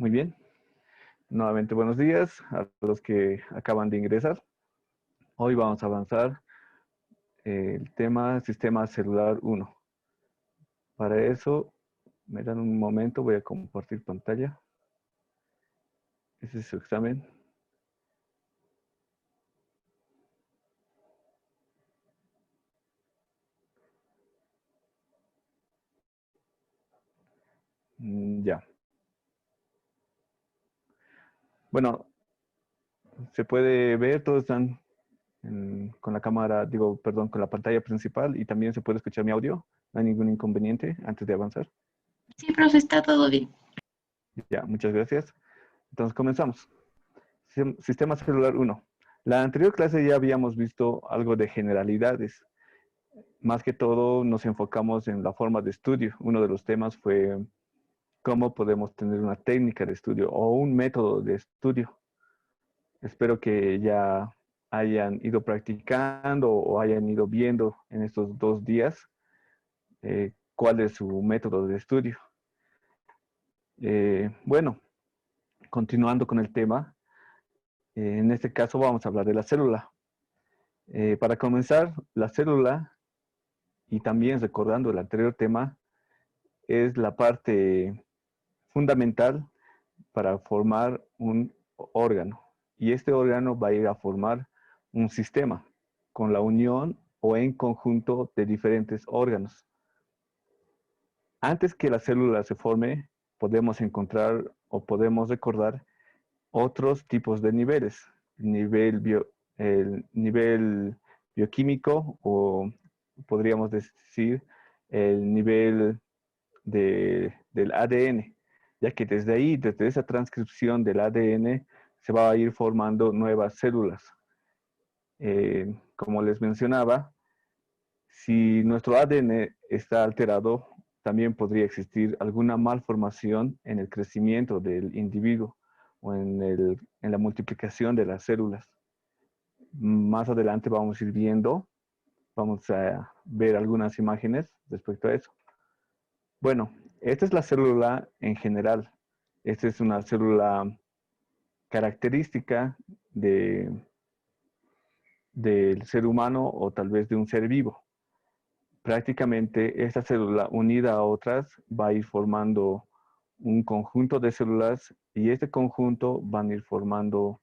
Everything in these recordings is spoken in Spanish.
Muy bien. Nuevamente buenos días a los que acaban de ingresar. Hoy vamos a avanzar el tema Sistema Celular 1. Para eso, me dan un momento, voy a compartir pantalla. Ese es su examen. Ya. Bueno, se puede ver, todos están con la cámara, con la pantalla principal y también se puede escuchar mi audio. No hay ningún inconveniente antes de avanzar. Sí, profe, está todo bien. Ya, muchas gracias. Entonces comenzamos. Sistema Celular 1. La anterior clase ya habíamos visto algo de generalidades. Más que todo nos enfocamos en la forma de estudio. Uno de los temas fue cómo podemos tener una técnica de estudio o un método de estudio. Espero que ya hayan ido practicando o hayan ido viendo en estos 2 días cuál es su método de estudio. Bueno, continuando con el tema, en este caso vamos a hablar de la célula. Para comenzar, la célula, y también recordando el anterior tema, es la parte fundamental para formar un órgano. Y este órgano va a ir a formar un sistema con la unión o en conjunto de diferentes órganos. Antes que la célula se forme, podemos encontrar o podemos recordar otros tipos de niveles. El nivel bioquímico, o podríamos decir el nivel del ADN, ya que desde ahí, desde esa transcripción del ADN, se va a ir formando nuevas células. Como les mencionaba, si nuestro ADN está alterado, también podría existir alguna malformación en el crecimiento del individuo o en la multiplicación de las células. Más adelante vamos a ir viendo, vamos a ver algunas imágenes respecto a eso. Bueno, esta es la célula en general. Esta es una célula característica del ser humano o tal vez de un ser vivo. Prácticamente esta célula unida a otras va a ir formando un conjunto de células y este conjunto van a ir formando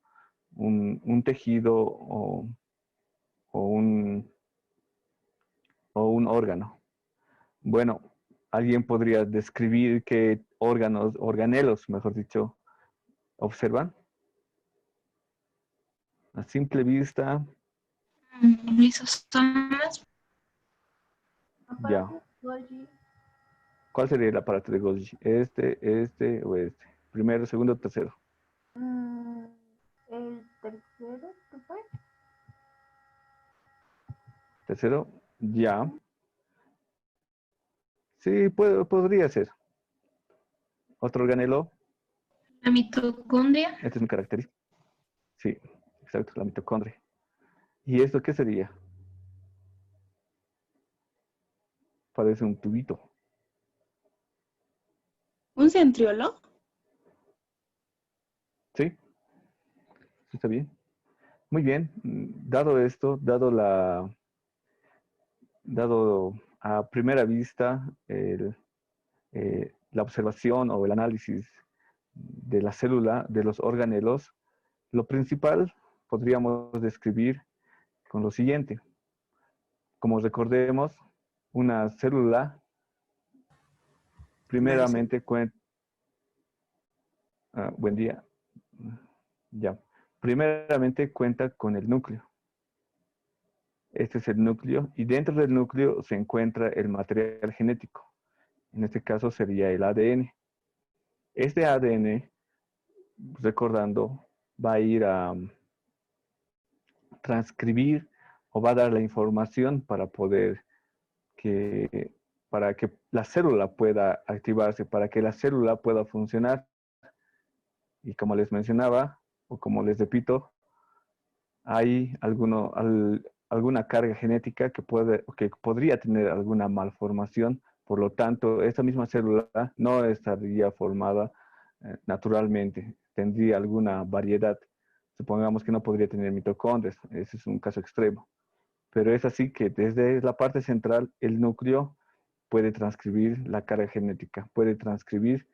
un tejido o un órgano. Bueno, alguien podría describir qué organelos, mejor dicho, observan. A simple vista, Esos son más. ya. ¿Cuál sería el aparato de Golgi? Este o este. Primero, segundo, tercero. El tercero, ¿qué fue? Tercero, ya. Sí, podría ser. Otro organelo. La mitocondria. Este es un característico. Sí, exacto, la mitocondria. ¿Y esto qué sería? Parece un tubito. ¿Un centriolo? ¿Sí? ¿Está bien? Muy bien. Dado esto, dado a primera vista la observación o el análisis de la célula, de los organelos, lo principal podríamos describir con lo siguiente. Como recordemos, una célula primeramente cuenta... buen día. Ya. Primeramente cuenta con el núcleo. Este es el núcleo y dentro del núcleo se encuentra el material genético. En este caso sería el ADN. Este ADN, recordando, va a ir a transcribir o va a dar la información para que la célula pueda activarse, para que la célula pueda funcionar. Y como les mencionaba, o como les repito, hay alguna carga genética que podría tener alguna malformación. Por lo tanto, esta misma célula no estaría formada naturalmente. Tendría alguna variedad. Supongamos que no podría tener mitocondrias. Ese es un caso extremo. Pero es así que desde la parte central, el núcleo puede transcribir la carga genética, puede transcribir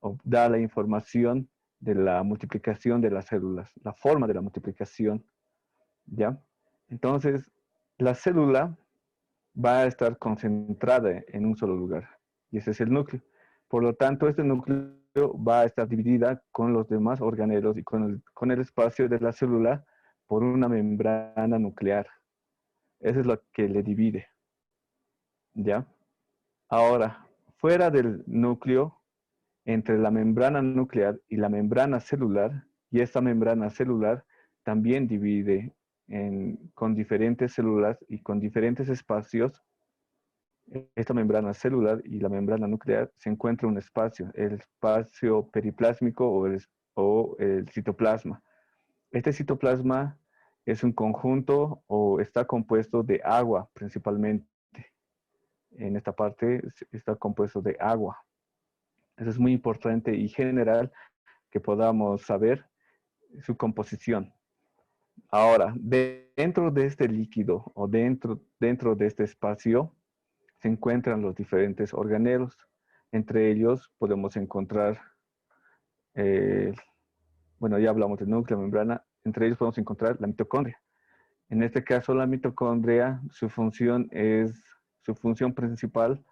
o dar la información de la multiplicación de las células, la forma de la multiplicación, ¿ya? Entonces, la célula va a estar concentrada en un solo lugar, y ese es el núcleo. Por lo tanto, este núcleo va a estar dividida con los demás organelos y con el espacio de la célula por una membrana nuclear. Eso es lo que le divide, ¿ya? Ahora, fuera del núcleo, entre la membrana nuclear y la membrana celular, y esta membrana celular también divide con diferentes células y con diferentes espacios. Esta membrana celular y la membrana nuclear se encuentra un espacio, el espacio periplásmico o el citoplasma. Este citoplasma es un conjunto o está compuesto de agua principalmente. En esta parte está compuesto de agua. Eso es muy importante y general que podamos saber su composición. Ahora, dentro de este líquido o dentro de este espacio se encuentran los diferentes organelos. Entre ellos podemos encontrar, bueno, ya hablamos del núcleo, membrana, entre ellos podemos encontrar la mitocondria. En este caso, la mitocondria, su función principal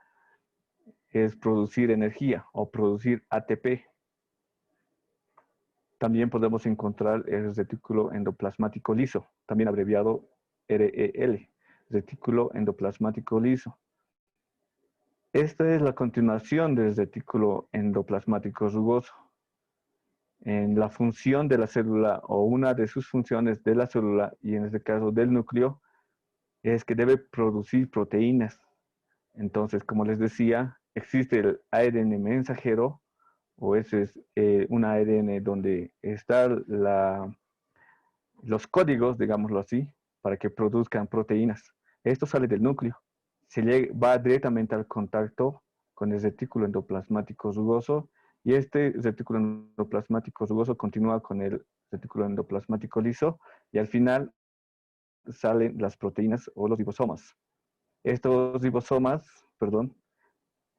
es producir energía o producir ATP. También podemos encontrar el retículo endoplasmático liso, también abreviado REL, retículo endoplasmático liso. Esta es la continuación del retículo endoplasmático rugoso. En la función de la célula o una de sus funciones de la célula, y en este caso del núcleo, es que debe producir proteínas. Entonces, como les decía, existe el ARN mensajero, o ese es un ARN donde están los códigos, digámoslo así, para que produzcan proteínas. Esto sale del núcleo. Va directamente al contacto con el retículo endoplasmático rugoso, y este retículo endoplasmático rugoso continúa con el retículo endoplasmático liso, y al final salen las proteínas o los ribosomas. Estos ribosomas, perdón,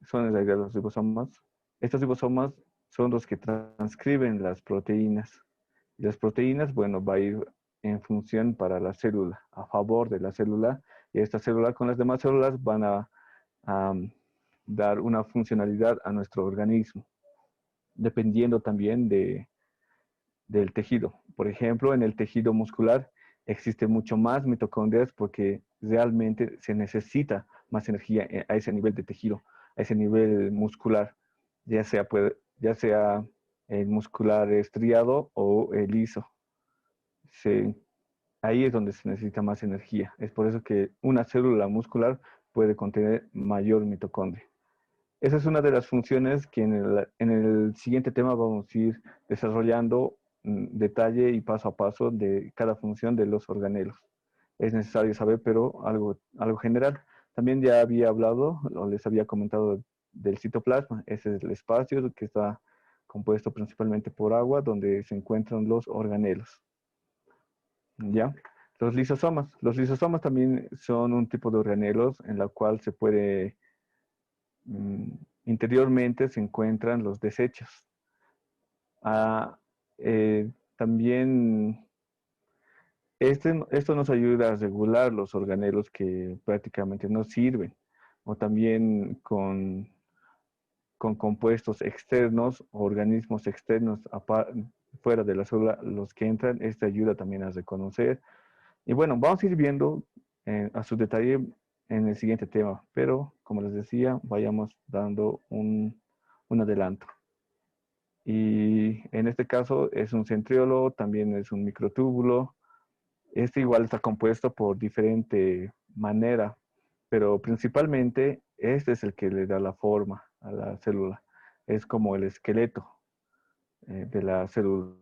son en realidad los ribosomas. Estos ribosomas son los que transcriben las proteínas. Y las proteínas, bueno, va a ir en función para la célula, a favor de la célula, y esta célula con las demás células van a dar una funcionalidad a nuestro organismo, dependiendo también del tejido. Por ejemplo, en el tejido muscular existe mucho más mitocondrias porque realmente se necesita más energía a ese nivel de tejido, a ese nivel muscular, ya sea el muscular estriado o el liso. Ahí es donde se necesita más energía. Es por eso que una célula muscular puede contener mayor mitocondria. Esa es una de las funciones que en el siguiente tema vamos a ir desarrollando detalle y paso a paso de cada función de los organelos. Es necesario saber, pero algo general. También ya había hablado, o les había comentado del citoplasma. Ese es el espacio que está compuesto principalmente por agua, donde se encuentran los organelos. ¿Ya? Los lisosomas. Los lisosomas también son un tipo de organelos en la cual se puede interiormente se encuentran los desechos. También esto nos ayuda a regular los organelos que prácticamente no sirven, o también con compuestos externos, organismos externos fuera de la célula, los que entran. Esta ayuda también a reconocer. Y bueno, vamos a ir viendo a su detalle en el siguiente tema, pero como les decía, vayamos dando un adelanto. Y en este caso es un centriolo, también es un microtúbulo. Este igual está compuesto por diferente manera, pero principalmente este es el que le da la forma a la célula. Es como el esqueleto de la célula.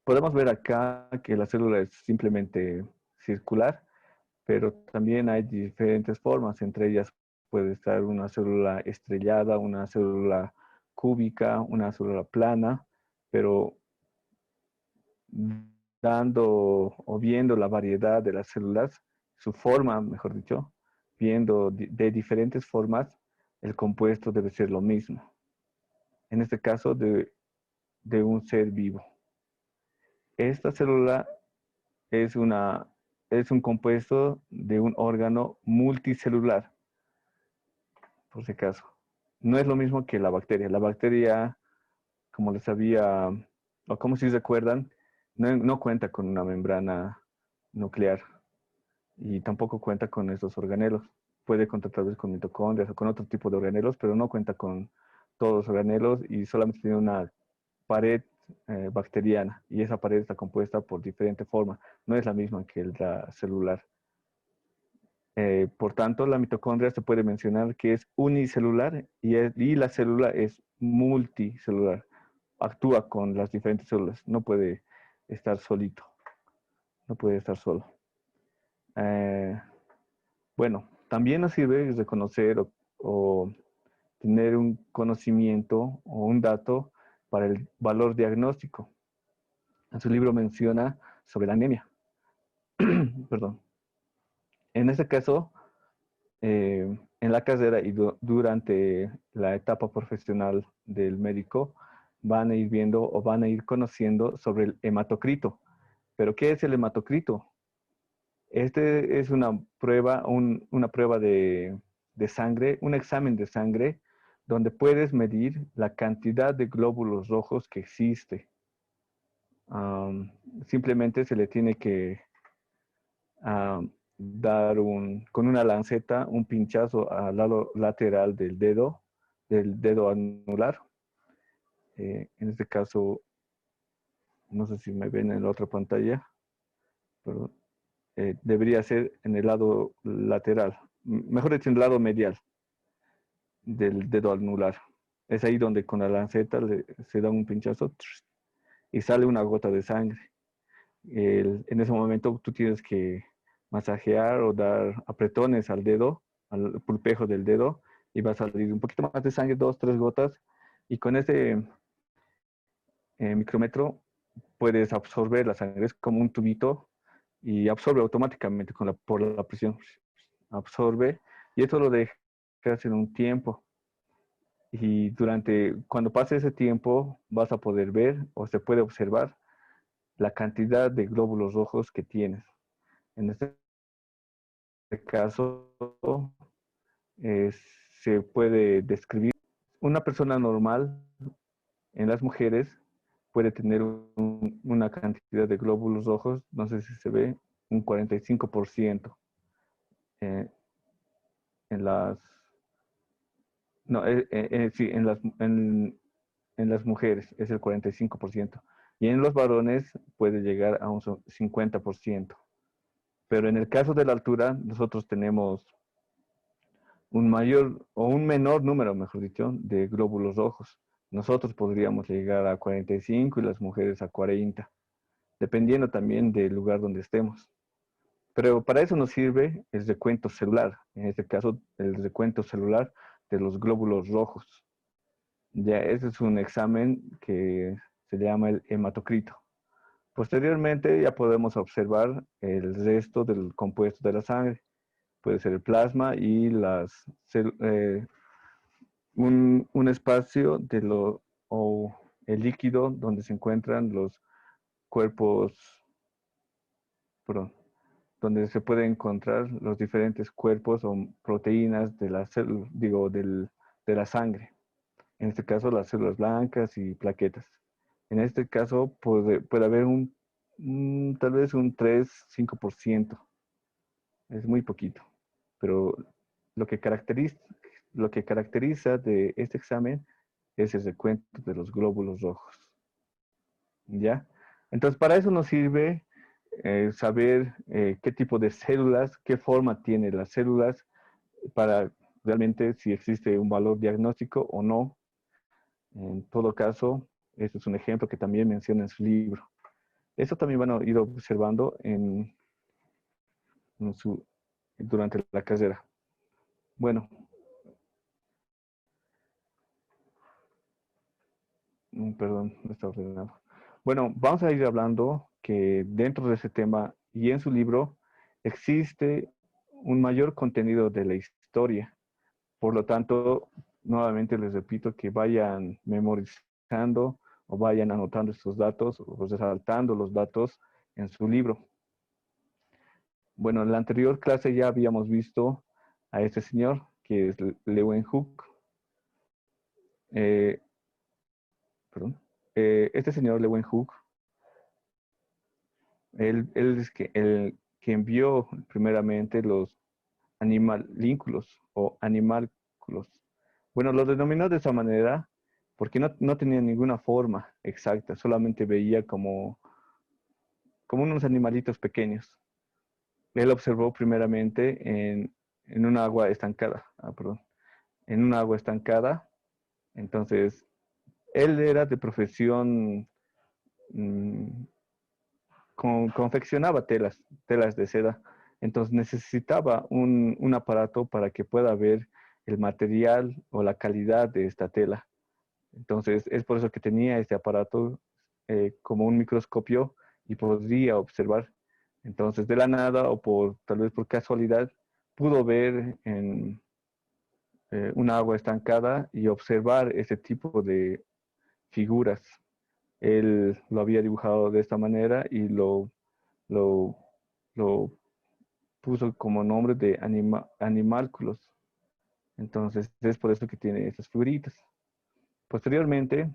Podemos ver acá que la célula es simplemente circular, pero también hay diferentes formas. Entre ellas puede estar una célula estrellada, una célula cúbica, una célula plana, pero dando o viendo la variedad de las células, su forma, mejor dicho, viendo de diferentes formas, el compuesto debe ser lo mismo. En este caso, de un ser vivo. Esta célula es un compuesto de un órgano multicelular, por si acaso. No es lo mismo que la bacteria. La bacteria, como les había, o como si recuerdan, no cuenta con una membrana nuclear y tampoco cuenta con estos organelos. Puede contar tal vez con mitocondrias o con otro tipo de organelos, pero no cuenta con todos los organelos y solamente tiene una pared bacteriana, y esa pared está compuesta por diferentes formas, no es la misma que la celular. Por tanto, la mitocondria se puede mencionar que es unicelular y la célula es multicelular, actúa con las diferentes células, no puede estar solito, no puede estar solo. Bueno, también nos sirve reconocer o tener un conocimiento o un dato para el valor diagnóstico. En su libro menciona sobre la anemia. Perdón. En este caso, en la carrera y durante la etapa profesional del médico, van a ir viendo o van a ir conociendo sobre el hematocrito. ¿Pero qué es el hematocrito? Este es una prueba, una prueba de sangre, un examen de sangre, donde puedes medir la cantidad de glóbulos rojos que existe. Simplemente se le tiene que dar con una lanceta un pinchazo al lado lateral del dedo anular. En este caso, no sé si me ven en la otra pantalla, pero debería ser en el lado lateral, mejor dicho, en el lado medial del dedo anular. Es ahí donde con la lanceta se da un pinchazo y sale una gota de sangre. En ese momento tú tienes que masajear o dar apretones al dedo, al pulpejo del dedo, y va a salir un poquito más de sangre, 2, 3 gotas, y con ese micrómetro puedes absorber la sangre, es como un tubito, y absorbe automáticamente por la presión. Absorbe, y esto lo dejas en un tiempo. Y cuando pase ese tiempo, vas a poder ver o se puede observar la cantidad de glóbulos rojos que tienes. En este caso, eh, se puede describir una persona normal en las mujeres puede tener una cantidad de glóbulos rojos, no sé si se ve, un 45%. En las, no, sí, en las mujeres es el 45%. Y en los varones puede llegar a un 50%. Pero en el caso de la altura, nosotros tenemos un mayor o un menor número, mejor dicho, de glóbulos rojos. Nosotros podríamos llegar a 45 y las mujeres a 40, dependiendo también del lugar donde estemos. Pero para eso nos sirve el recuento celular, en este caso el recuento celular de los glóbulos rojos. Ya ese es un examen que se llama el hematocrito. Posteriormente ya podemos observar el resto del compuesto de la sangre. Puede ser el plasma y un espacio o el líquido donde se encuentran los cuerpos, perdón, donde se pueden encontrar los diferentes cuerpos o proteínas de la célula, de la sangre. En este caso, las células blancas y plaquetas. En este caso, puede haber tal vez un 3, 5%. Es muy poquito. Pero lo que caracteriza de este examen es el recuento de los glóbulos rojos. ¿Ya? Entonces, para eso nos sirve saber qué tipo de células, qué forma tienen las células, para realmente si existe un valor diagnóstico o no. En todo caso, este es un ejemplo que también menciona en su libro. Eso también van a ir observando durante la carrera. Bueno, Perdón, no está ordenado. Bueno, vamos a ir hablando que dentro de ese tema y en su libro existe un mayor contenido de la historia. Por lo tanto, nuevamente les repito que vayan memorizando o vayan anotando estos datos o resaltando los datos en su libro. Bueno, en la anterior clase ya habíamos visto a este señor, que es Leeuwenhoek. Perdón. Este señor Leeuwenhoek, él es el que envió primeramente los animalínculos o animálculos. Bueno, lo denominó de esa manera porque no tenía ninguna forma exacta, solamente veía como unos animalitos pequeños. Él observó primeramente en un agua estancada, perdón, en un agua estancada. Entonces, él era de profesión, mm, confeccionaba telas de seda. Entonces necesitaba un aparato para que pueda ver el material o la calidad de esta tela. Entonces es por eso que tenía este aparato como un microscopio y podría observar. Entonces de la nada o tal vez por casualidad pudo ver en una agua estancada y observar ese tipo de figuras. Él lo había dibujado de esta manera y lo, lo puso como nombre de animálculos. Entonces es por eso que tiene estas figuritas. Posteriormente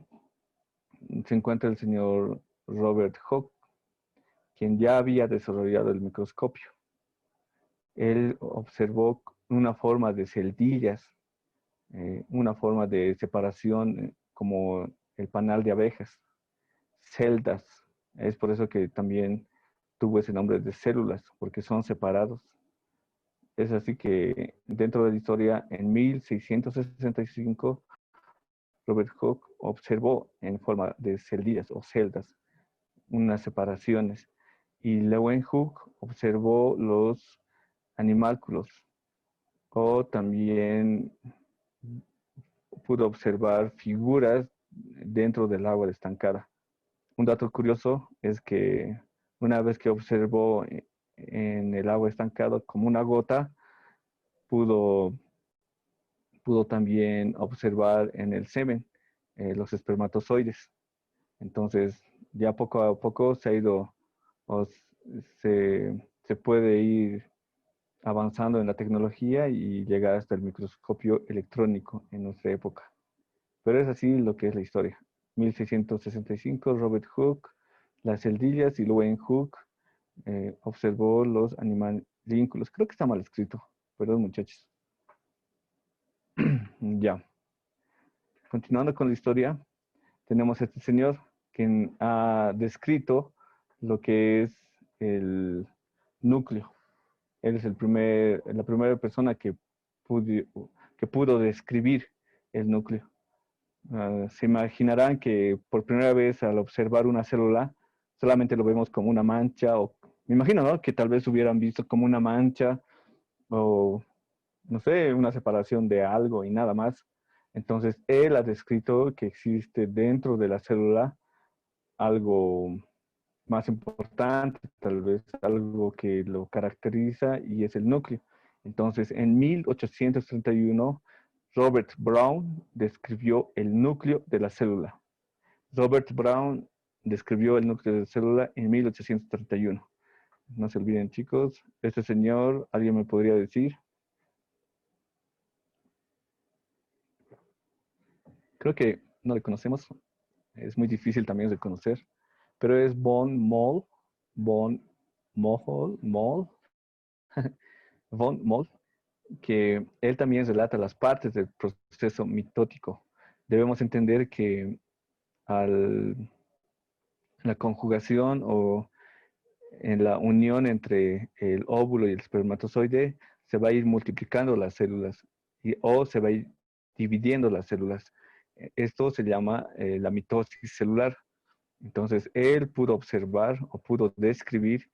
se encuentra el señor Robert Hooke, quien ya había desarrollado el microscopio. Él observó una forma de celdillas, una forma de separación como el panal de abejas, celdas. Es por eso que también tuvo ese nombre de células, porque son separados. Es así que dentro de la historia, en 1665, Robert Hooke observó en forma de celdillas o celdas unas separaciones y Leeuwenhoek observó los animálculos o también pudo observar figuras dentro del agua estancada. Un dato curioso es que una vez que observó en el agua estancada como una gota, pudo también observar en el semen los espermatozoides. Entonces, ya poco a poco se ha ido, o se puede ir avanzando en la tecnología y llegar hasta el microscopio electrónico en nuestra época. Pero es así lo que es la historia. 1665, Robert Hooke, las celdillas y Leeuwenhoek observó los animalínculos. Creo que está mal escrito. Perdón, muchachos. Ya. Continuando con la historia, tenemos a este señor quien ha descrito lo que es el núcleo. Él es la primera persona que pudo describir el núcleo. Se imaginarán que por primera vez al observar una célula, solamente lo vemos como una mancha, o me imagino, ¿no? Que tal vez hubieran visto como una mancha o, no sé, una separación de algo y nada más. Entonces, él ha descrito que existe dentro de la célula algo más importante, tal vez algo que lo caracteriza y es el núcleo. Entonces, en 1831, Robert Brown describió el núcleo de la célula. Robert Brown describió el núcleo de la célula en 1831. No se olviden, chicos, este señor, ¿alguien me podría decir? Creo que no le conocemos, es muy difícil también de conocer, pero es von Moll, von Moll, von Moll, que él también relata las partes del proceso mitótico. Debemos entender que al la conjugación o en la unión entre el óvulo y el espermatozoide se va a ir multiplicando las células o se va a ir dividiendo las células. Esto se llama la mitosis celular. Entonces, él pudo observar o pudo describir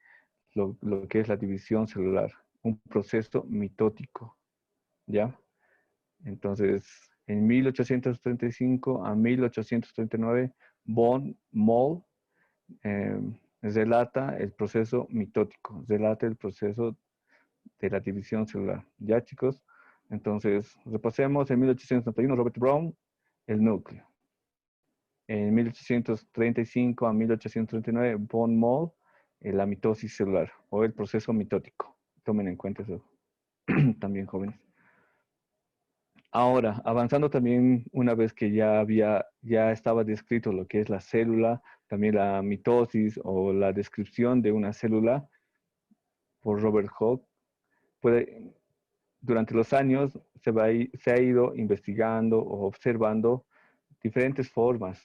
lo que es la división celular, un proceso mitótico, ¿ya? Entonces, En 1835 a 1839, von Moll relata el proceso mitótico, relata el proceso de la división celular. ¿Ya, chicos? Entonces, repasemos. En 1831, Robert Brown, el núcleo. En 1835 a 1839, von Moll, la mitosis celular o el proceso mitótico. Tomen en cuenta eso también, jóvenes. Ahora, avanzando también, una vez que ya estaba descrito lo que es la célula, también la mitosis o la descripción de una célula por Robert Hooke, durante los años se ha ido investigando o observando diferentes formas.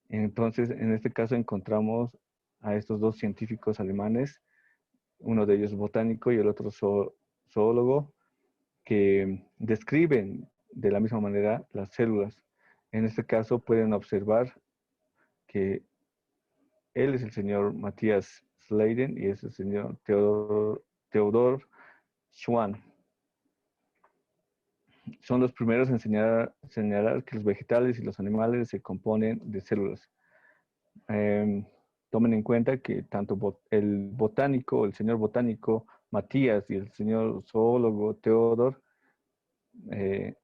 Entonces, en este caso encontramos a estos dos científicos alemanes, uno de ellos botánico y el otro zoólogo, que describen de la misma manera las células. En este caso pueden observar que él es el señor Matthias Schleiden y es el señor Theodor Schwann. Son los primeros en señalar que los vegetales y los animales se componen de células. Tomen en cuenta que tanto el botánico, el señor botánico Matías y el señor zoólogo Theodor,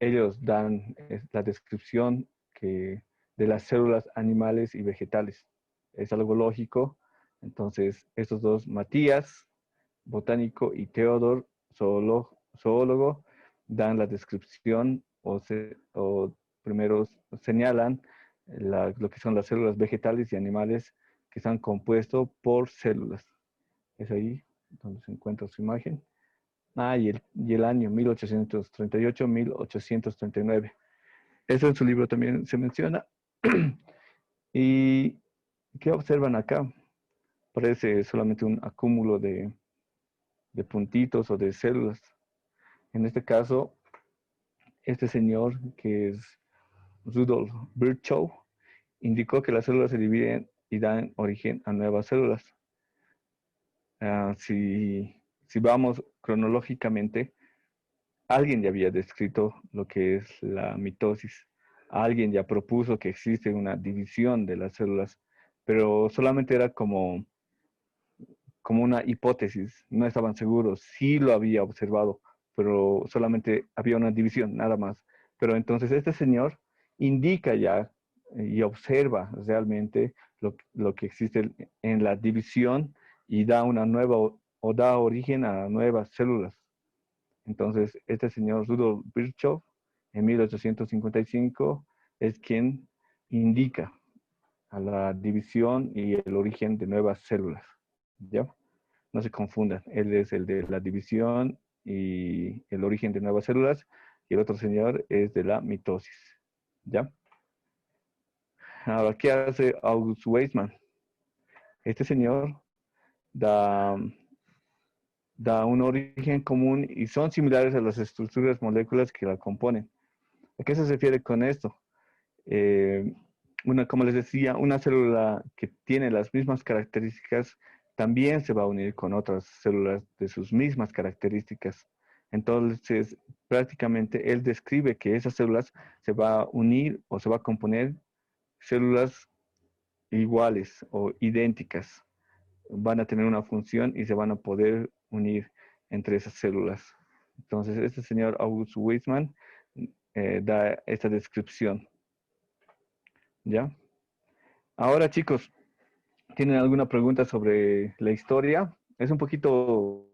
ellos dan la descripción de las células animales y vegetales. Es algo lógico. Entonces, estos dos, Matías, botánico, y Theodor, zoólogo, dan la descripción o primero señalan lo que son las células vegetales y animales que están compuestos por células. Es ahí donde se encuentra su imagen. Y el año 1838-1839. Eso en su libro también se menciona. ¿Y qué observan acá? Parece solamente un acúmulo de puntitos o de células. En este caso, este señor, que es Rudolf Virchow, indicó que las células se dividen y dan origen a nuevas células. Si vamos cronológicamente, alguien ya había descrito lo que es la mitosis. Alguien ya propuso que existe una división de las células, pero solamente era como una hipótesis. No estaban seguros. Sí lo había observado, pero solamente había una división, nada más. Pero entonces este señor indica ya y observa realmente lo que existe en la división y da una nueva o da origen a nuevas células. Entonces, este señor Rudolf Virchow, en 1855, es quien indica a la división y el origen de nuevas células. ¿Ya? No se confundan. Él es el de la división y el origen de nuevas células, y el otro señor es de la mitosis. ¿Ya? Ahora, ¿qué hace August Weismann? Este señor da un origen común y son similares a las estructuras moléculas que la componen. ¿A qué se refiere con esto? Como les decía, una célula que tiene las mismas características también se va a unir con otras células de sus mismas características. Entonces, prácticamente él describe que esas células se va a unir o se va a componer células iguales o idénticas. Van a tener una función y se van a poder unir entre esas células. Entonces, este señor August Weismann da esta descripción. ¿Ya? Ahora, chicos, ¿tienen alguna pregunta sobre la historia? Es un poquito...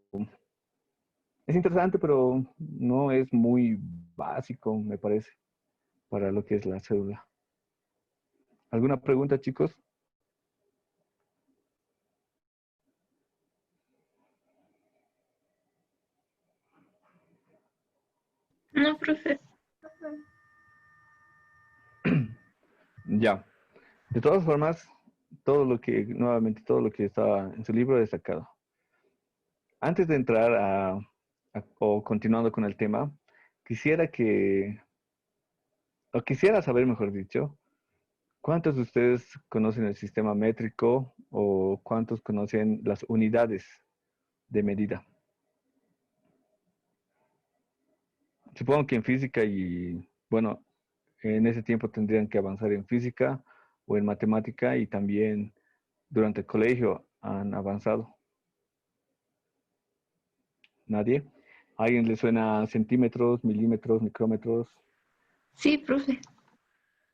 Es interesante, pero no es muy básico, me parece, para lo que es la célula. ¿Alguna pregunta, chicos? No, profe. Ya. De todas formas, nuevamente, todo lo que está en su libro es destacado. Antes de entrar o continuando con el tema, quisiera saber, mejor dicho, ¿cuántos de ustedes conocen el sistema métrico o cuántos conocen las unidades de medida? Supongo que en física y, bueno, en ese tiempo tendrían que avanzar en física o en matemática y también durante el colegio han avanzado. ¿Nadie? ¿A alguien le suena centímetros, milímetros, micrómetros? Sí, profe.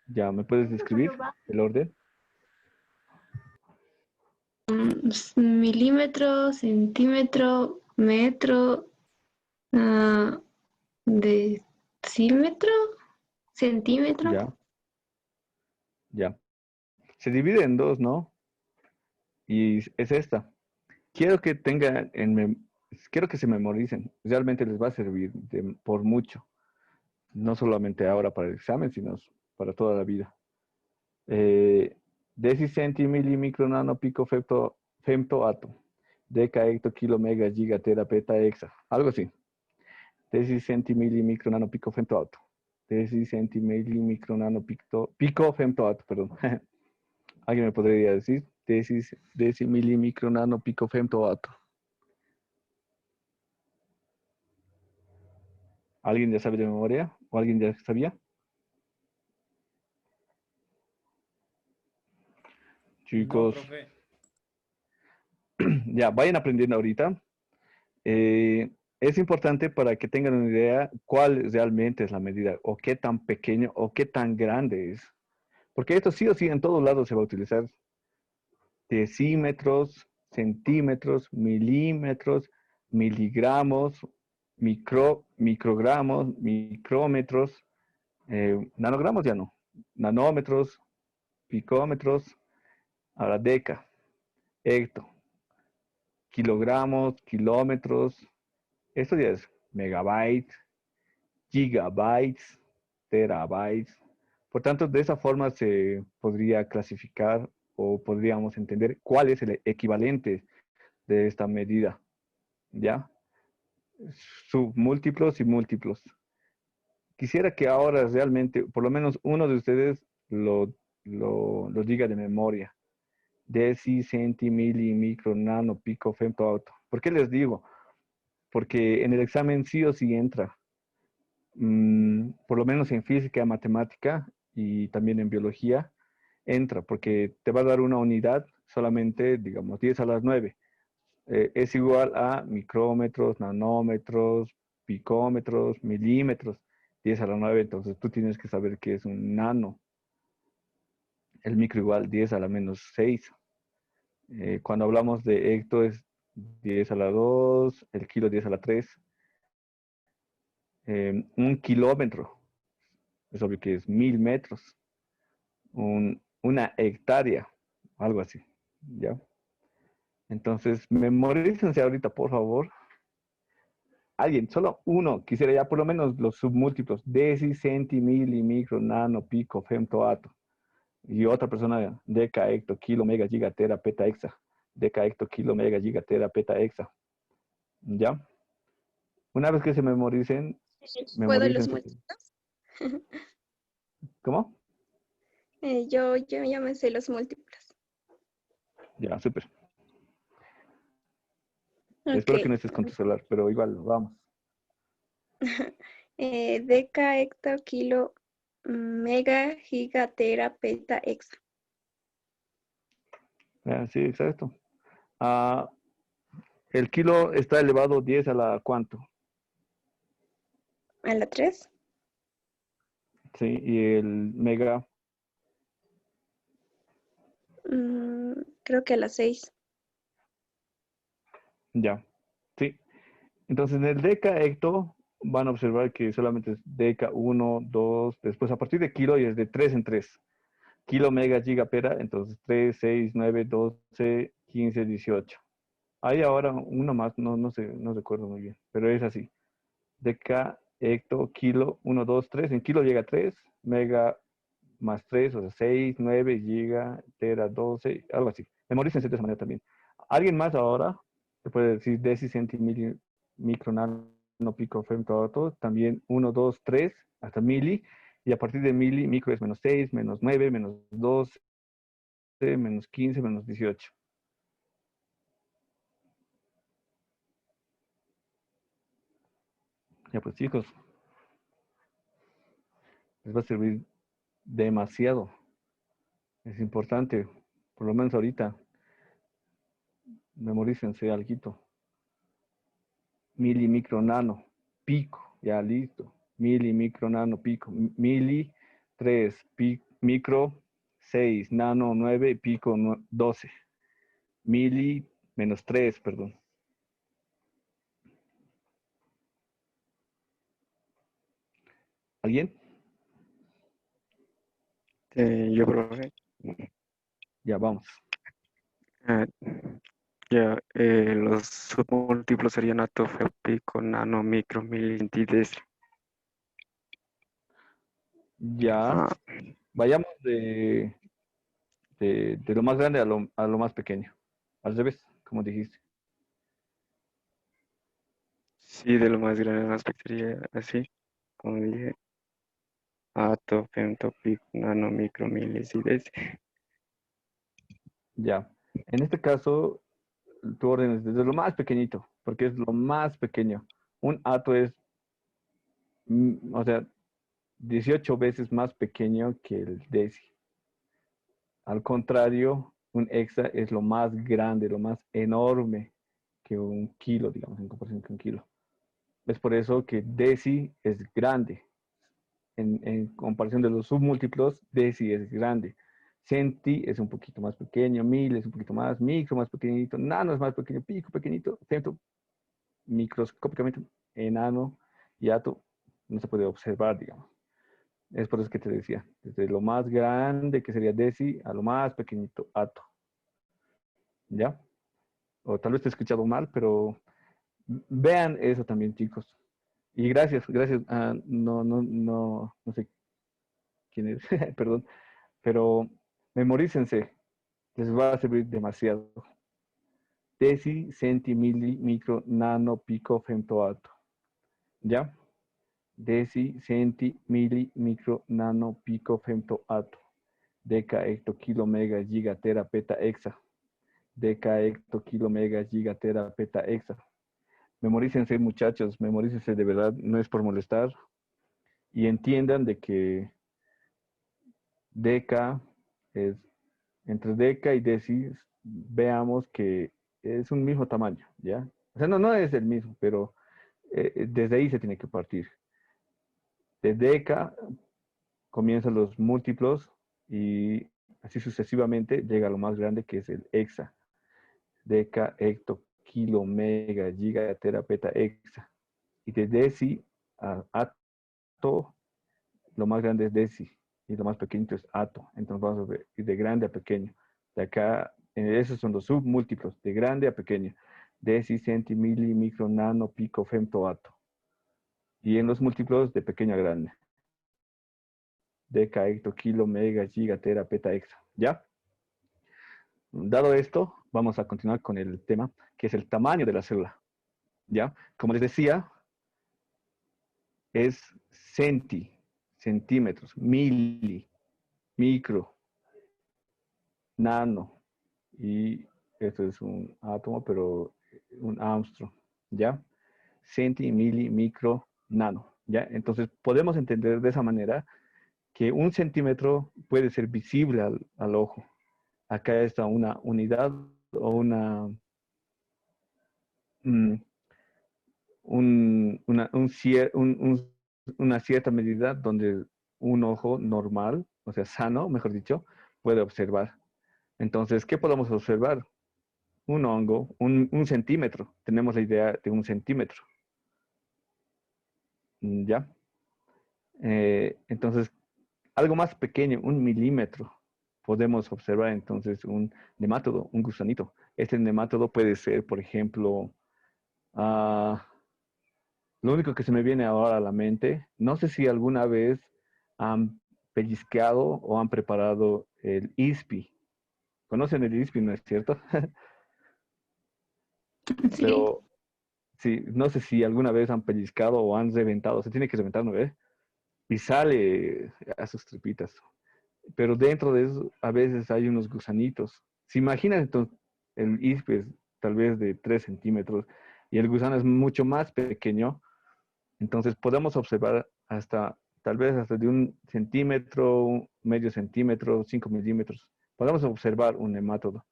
¿Ya me puedes describir el orden? Milímetro, centímetro, metro, decímetro, centímetro. Ya, ya. Se divide en dos, ¿no? Y es esta. Quiero que tengan quiero que se memoricen. Realmente les va a servir por mucho. No solamente ahora para el examen, sino para toda la vida. Deci, centi, mili, micro, nano, pico, femto, ato. Deca, hecto, kilo, mega, giga, tera, peta, hexa. Algo así. Deci, centi, mili, micro, nano, pico, femto, ato. Deci, centi, mili, micro, nano, pico, femto, ato, perdón. ¿Alguien me podría decir? Deci, mili, micro, nano, pico, femto, ato. ¿Alguien ya sabe de memoria? ¿O alguien ya sabía? No, Chicos, profe. ya vayan aprendiendo ahorita. Es importante para que tengan una idea cuál realmente es la medida, o qué tan pequeño o qué tan grande es. Porque esto sí o sí en todos lados se va a utilizar. Decímetros, centímetros, milímetros, miligramos, microgramos, micrómetros, nanogramos ya no, nanómetros, picómetros, ahora deca, hecto, kilogramos, kilómetros, esto ya es megabytes, gigabytes, terabytes. Por tanto, de esa forma se podría clasificar o podríamos entender cuál es el equivalente de esta medida, ¿ya? Submúltiplos y múltiplos. Quisiera que ahora realmente, por lo menos uno de ustedes lo diga de memoria. Deci, centi, mili, micro, nano, pico, femto, auto. ¿Por qué les digo? Porque en el examen sí o sí entra. Por lo menos en física, matemática y también en biología, entra, porque te va a dar una unidad solamente, digamos, 10 a las 9. Es igual a micrómetros, nanómetros, picómetros, milímetros, 10 a la 9. Entonces tú tienes que saber qué es un nano. El micro igual 10 a la menos 6. Cuando hablamos de hecto es 10 a la 2, el kilo 10 a la 3. Un kilómetro, es obvio que es 1000 metros. Una hectárea, algo así, ¿ya? Entonces, memorícense ahorita, por favor. Alguien, solo uno, quisiera ya por lo menos los submúltiplos, deci, centi, mili, micro, nano, pico, femto, ato. Y otra persona, deca, hecto, kilo, mega, giga, tera, peta, hexa. Deca, hecto, kilo, mega, giga, tera, peta, hexa. ¿Ya? Una vez que se memoricen, ¿Puedo los memorícense. múltiplos? ¿Cómo? Yo ya me sé los múltiplos. Ya, súper. Ok. Espero que no estés con tu celular, pero igual, vamos. Deca, hecto, kilo, mega, giga, tera, peta, hexa. Ya, sí, exacto. Ah, el kilo está elevado 10 a la cuánto, ¿A la 3? ¿sí? Y el mega, Creo que a la 6. ya, sí. Entonces en el deca hecto van a observar que solamente es deca 1, 2, después a partir de kilo y es de 3 en 3. Kilo, mega, giga, pera, entonces 3, 6, 9, 12, 15, 18. Hay ahora uno más, no sé, no recuerdo muy bien, pero es así. Deca, hecto, kilo, 1, 2, 3. En kilo llega 3, mega más 3, o sea, 6, 9, giga, tera, 12, algo así. Memorícense de esa manera también. ¿Alguien más ahora? Se puede decir deci, centi, mili, micro, nano, pico, femto, todo. También 1, 2, 3, hasta mili. Y a partir de mili, micro es menos 6, menos 9, menos 12, menos 15, menos 18. Ya pues chicos, les va a servir demasiado. Es importante, por lo menos ahorita. Memorícense alguito. Mili, micro, nano, pico. Ya, listo. Mili, micro, nano, pico. Mili, 3, micro, 6, nano, 9, pico, 12. Mili, menos 3, perdón. ¿Alguien? Yo, profe. Ya, vamos. Ah, ya, los submúltiplos serían ato, pico, nano, micro, mili, centímetros. Ya. Ah, Vayamos de lo más grande a lo más pequeño. Al revés, como dijiste. sí, de lo más grande al más pequeño sería así, como dije. Ato, femto, pico, nano, micro, mili, centímetros. Ya. En este caso, tu orden es desde lo más pequeñito, porque es lo más pequeño. Un ato es, o sea, 18 veces más pequeño que el deci. Al contrario, un hexa es lo más grande, lo más enorme que un kilo, digamos, en comparación con un kilo. Es por eso que deci es grande. En comparación de los submúltiplos, deci es grande. Centi es un poquito más pequeño, mil es un poquito más, micro más pequeñito, nano es más pequeño, pico pequeñito, femto microscópicamente enano y ato no se puede observar, digamos. Es por eso que te decía, desde lo más grande que sería deci a lo más pequeñito ato. ¿Ya? O tal vez te he escuchado mal, pero vean eso también, chicos. Y gracias. No sé quién es, perdón, pero memorícense, les va a servir demasiado. Deci, centi, mili, micro, nano, pico, femto, ato. ¿Ya? Deci, centi, mili, micro, nano, pico, femto, ato. Deca, hecto, kilo, mega, giga, tera, peta, hexa. Deca, hecto, kilo, mega, giga, tera, peta, hexa. Memorícense, muchachos, memorícense de verdad, no es por molestar. Y entiendan de que deca es, entre deca y deci, veamos que es un mismo tamaño, ¿ya? O sea, no es el mismo, pero desde ahí se tiene que partir. De deca comienzan los múltiplos y así sucesivamente llega a lo más grande que es el hexa. Deca, hecto, kilo, mega, giga, tera, peta, hexa. Y de deci a ato, lo más grande es deci y lo más pequeñito es ato. Entonces vamos a ver de grande a pequeño. De acá, esos son los submúltiplos, de grande a pequeño. Deci, centi, mili, micro, nano, pico, femto, ato. Y en los múltiplos de pequeño a grande. Deca, hecto, kilo, mega, giga, tera, peta, hexa. ¿Ya? Dado esto, vamos a continuar con el tema, que es el tamaño de la célula. ¿Ya? Como les decía, es centímetros, mili, micro, nano, y esto es un átomo, pero un Armstrong, ¿ya? Centi, mili, micro, nano, ¿ya? Entonces podemos entender de esa manera que un centímetro puede ser visible al ojo. Acá está una unidad o mm, una cierta medida donde un ojo normal, o sea, sano, mejor dicho, puede observar. Entonces, ¿qué podemos observar? Un hongo, un centímetro. Tenemos la idea de un centímetro. ¿Ya? Entonces, algo más pequeño, un milímetro. Podemos observar entonces un nemátodo, un gusanito. Este nemátodo puede ser, por ejemplo, lo único que se me viene ahora a la mente, no sé si alguna vez han pellizcado o han preparado el ISPI. ¿Conocen el ISPI, no es cierto? Sí, Pero sí, no sé si alguna vez han pellizcado o han reventado. Se tiene que reventar, ¿no ves? Y sale a sus tripitas. Pero dentro de eso a veces hay unos gusanitos. ¿Se imaginan entonces el ISPI es tal vez de 3 centímetros y el gusano es mucho más pequeño? Entonces podemos observar hasta tal vez hasta de 1 centímetro, medio centímetro, 5 milímetros. Podemos observar un nemátodo.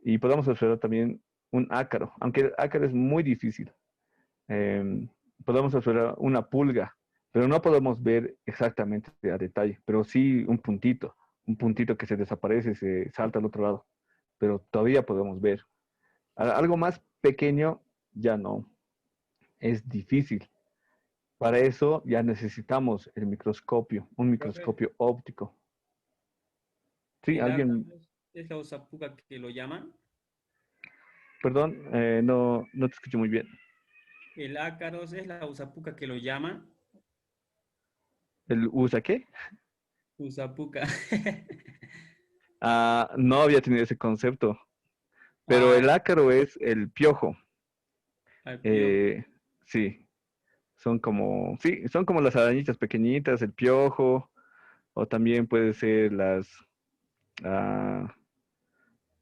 Y podemos observar también un ácaro, aunque el ácaro es muy difícil. Podemos observar una pulga, pero no podemos ver exactamente a detalle, pero sí un puntito que se desaparece, se salta al otro lado, pero todavía podemos ver. Algo más pequeño ya no, es difícil. Para eso ya necesitamos el microscopio, un microscopio óptico. Sí, El alguien, ácaros es la usapuca que lo llaman. perdón, no te escucho muy bien. El ácaros es la usapuca que lo llaman. ¿El usa qué? Usapuca. No había tenido ese concepto, pero Ah, el ácaro es el piojo. al piojo. Eh, sí, son como las arañitas pequeñitas, el piojo, o también puede ser ah,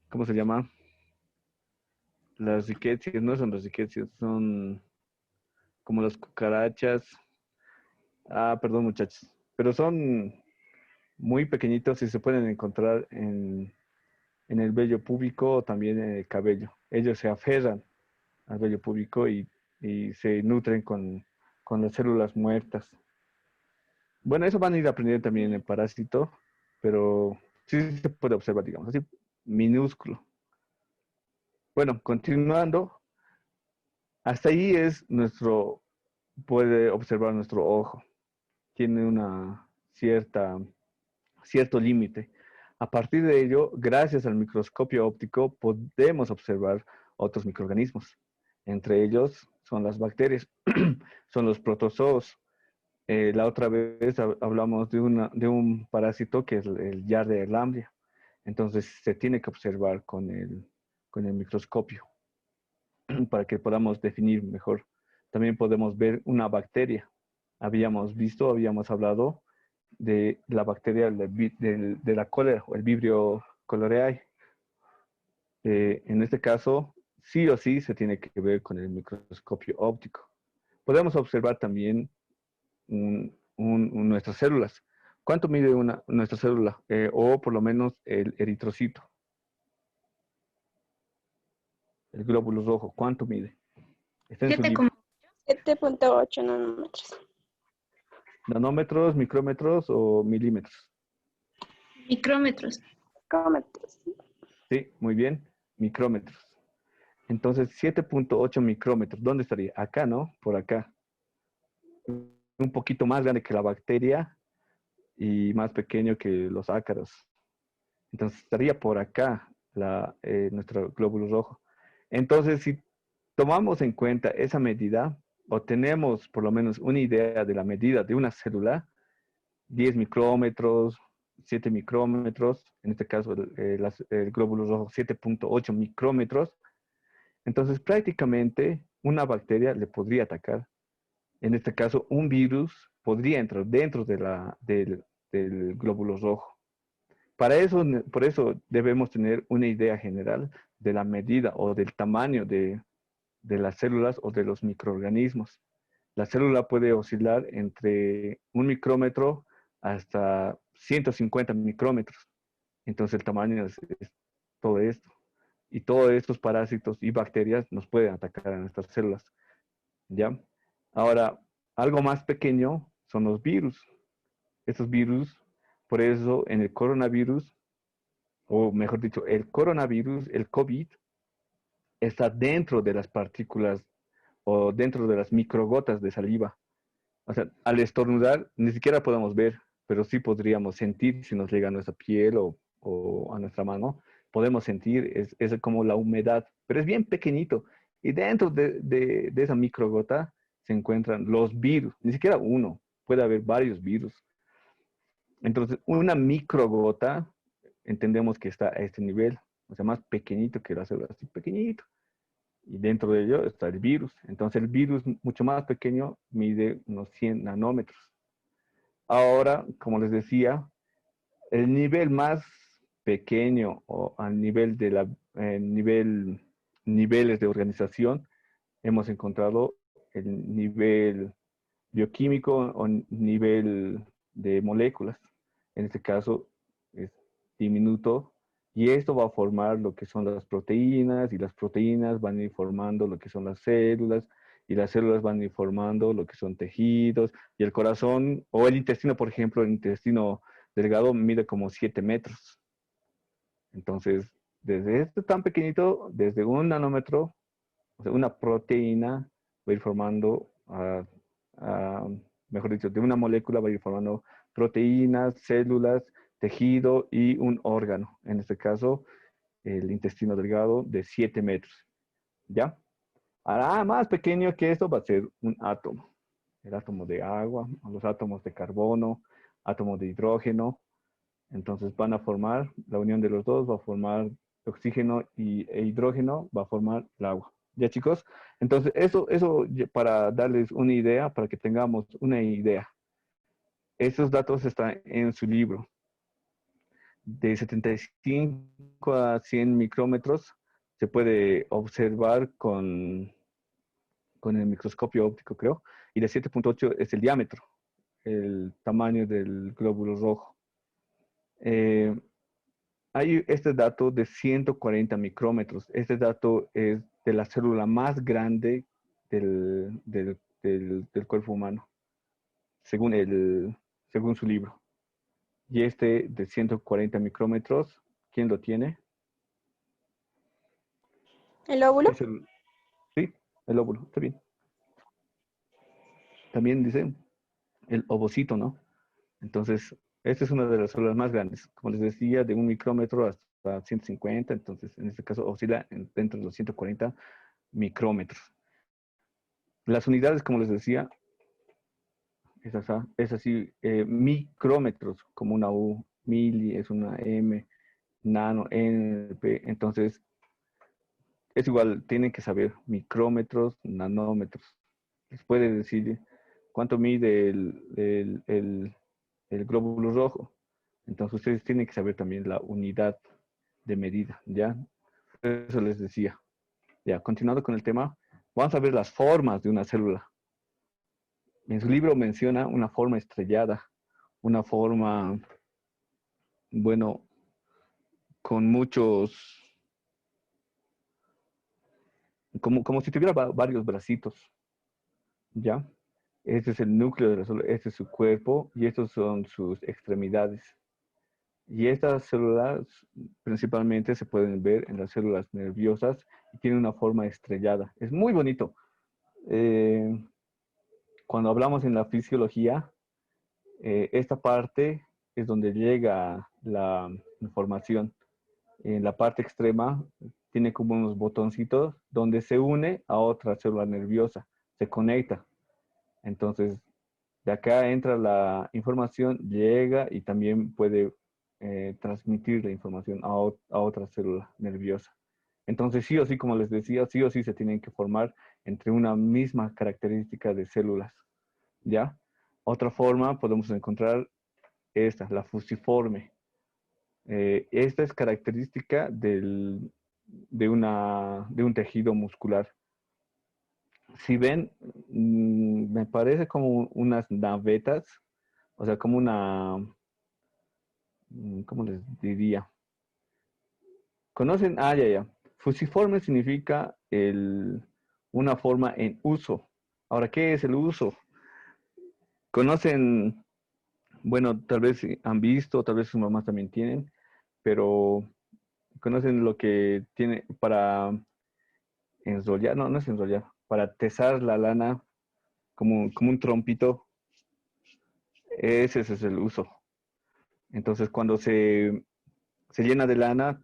¿cómo se llama? Las riquecias, no son las riquecias, son como las cucarachas. Perdón muchachos, pero son muy pequeñitos y se pueden encontrar en el vello púbico o también en el cabello. Ellos se aferran al vello púbico y se nutren con las células muertas. Bueno, eso van a ir aprendiendo también en el parásito, pero sí se puede observar, digamos, así minúsculo. Bueno, continuando, hasta ahí es puede observar nuestro ojo. Tiene una cierto límite. A partir de ello, gracias al microscopio óptico, podemos observar otros microorganismos. Entre ellos son las bacterias, son los protozoos. La otra vez hablamos de un parásito que es el Yardia lamblia. Entonces se tiene que observar con el microscopio para que podamos definir mejor. También podemos ver una bacteria. Habíamos hablado de la bacteria de la cólera o el Vibrio cholerae. En este caso, sí o sí se tiene que ver con el microscopio óptico. Podemos observar también nuestras células. ¿Cuánto mide nuestra célula? O por lo menos el eritrocito, el glóbulo rojo. ¿Cuánto mide? Está en su libro. 7.8 nanómetros. ¿Nanómetros, micrómetros o milímetros? Micrómetros. Micrómetros. Sí, muy bien. Micrómetros. Entonces, 7.8 micrómetros. ¿Dónde estaría? Acá, ¿no? Por acá. Un poquito más grande que la bacteria y más pequeño que los ácaros. Entonces, estaría por acá nuestro glóbulo rojo. Entonces, si tomamos en cuenta esa medida, o tenemos por lo menos una idea de la medida de una célula, 10 micrómetros, 7 micrómetros, en este caso el glóbulo rojo 7.8 micrómetros, entonces prácticamente una bacteria le podría atacar. En este caso, un virus podría entrar dentro del glóbulo rojo. Por eso debemos tener una idea general de la medida o del tamaño de las células o de los microorganismos. La célula puede oscilar entre 1 micrómetro hasta 150 micrómetros. Entonces el tamaño es todo esto. Y todos estos parásitos y bacterias nos pueden atacar a nuestras células. ¿Ya? Ahora, algo más pequeño son los virus. Estos virus, por eso en el coronavirus, o mejor dicho, el coronavirus, el COVID, está dentro de las partículas o dentro de las microgotas de saliva. O sea, al estornudar ni siquiera podemos ver, pero sí podríamos sentir si nos llega a nuestra piel o a nuestra mano. Podemos sentir, es como la humedad, pero es bien pequeñito. Y dentro de esa microgota se encuentran los virus, ni siquiera uno, puede haber varios virus. Entonces, una microgota, entendemos que está a este nivel, o sea, más pequeñito que la célula, así pequeñito. Y dentro de ello está el virus. Entonces el virus mucho más pequeño mide unos 100 nanómetros. Ahora, como les decía, el nivel más pequeño o al nivel de niveles de organización, hemos encontrado el nivel bioquímico o nivel de moléculas. En este caso es diminuto. Y esto va a formar lo que son las proteínas, y las proteínas van a ir formando lo que son las células, y las células van a ir formando lo que son tejidos, y el corazón, o el intestino, por ejemplo, el intestino delgado mide como 7 metros. Entonces, desde este tan pequeñito, desde 1 nanómetro, o sea, una proteína va a ir formando, mejor dicho, de una molécula va a ir formando proteínas, células, tejido y un órgano. En este caso, el intestino delgado de 7 metros. ¿Ya? Ahora, más pequeño que esto va a ser un átomo. El átomo de agua, los átomos de carbono, átomos de hidrógeno. Entonces van a formar, la unión de los dos va a formar oxígeno e hidrógeno, va a formar el agua. ¿Ya, chicos? Entonces, eso para darles una idea, para que tengamos una idea. Estos datos están en su libro. De 75 a 100 micrómetros se puede observar con el microscopio óptico, creo, y de 7,8 es el diámetro, el tamaño del glóbulo rojo. Hay este dato de 140 micrómetros. Este dato es de la célula más grande del cuerpo humano, según su libro. Y este de 140 micrómetros, ¿quién lo tiene? ¿El óvulo? Sí, el óvulo, está bien. También dice el ovocito, ¿no? Entonces, esta es una de las células más grandes. Como les decía, de 1 micrómetro hasta 150, entonces en este caso oscila dentro de los 140 micrómetros. Las unidades, como les decía, es así, micrómetros, como una U, mili es una M, nano, NP, entonces es igual, tienen que saber micrómetros, nanómetros. Les puede decir cuánto mide el glóbulo rojo. Entonces ustedes tienen que saber también la unidad de medida, ¿ya? Eso les decía. Ya, continuando con el tema, vamos a ver las formas de una célula. En su libro menciona una forma estrellada, una forma, bueno, con muchos, como si tuviera varios bracitos, ¿ya? Este es el núcleo de la célula, este es su cuerpo y estos son sus extremidades. Y estas células principalmente se pueden ver en las células nerviosas y tienen una forma estrellada. Es muy bonito. Cuando hablamos en la fisiología, esta parte es donde llega la información. En la parte extrema tiene como unos botoncitos donde se une a otra célula nerviosa, se conecta. Entonces, de acá entra la información, llega y también puede transmitir la información a otra célula nerviosa. Entonces, sí o sí, como les decía, sí o sí se tienen que formar entre una misma característica de células, ¿ya? Otra forma podemos encontrar esta, la fusiforme. Esta es característica de un tejido muscular. Si ven, me parece como unas navetas, o sea, como ¿cómo les diría? ¿Conocen? Ah, ya, ya. Fusiforme significa una forma en uso. Ahora, ¿qué es el uso? ¿Conocen? Bueno, tal vez han visto, tal vez sus mamás también tienen, pero ¿conocen lo que tiene para enrollar? No, no es enrollar, para tesar la lana como un trompito. Ese es el uso. Entonces, cuando se llena de lana,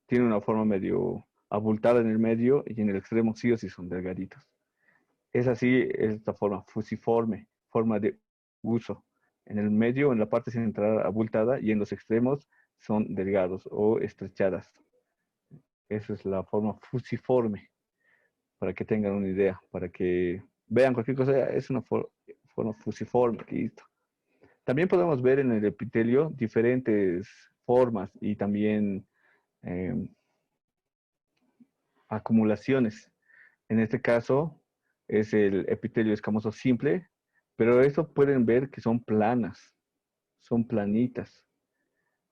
tiene una forma medio abultada en el medio y en el extremo sí o sí son delgaditos. Es así, esta forma fusiforme, forma de uso. En el medio, en la parte central abultada y en los extremos son delgados o estrechadas. Esa es la forma fusiforme, para que tengan una idea, para que vean cualquier cosa, es una forma fusiforme. Listo. También podemos ver en el epitelio diferentes formas y también acumulaciones. En este caso es el epitelio escamoso simple, Pero eso pueden ver que son planas, son planitas.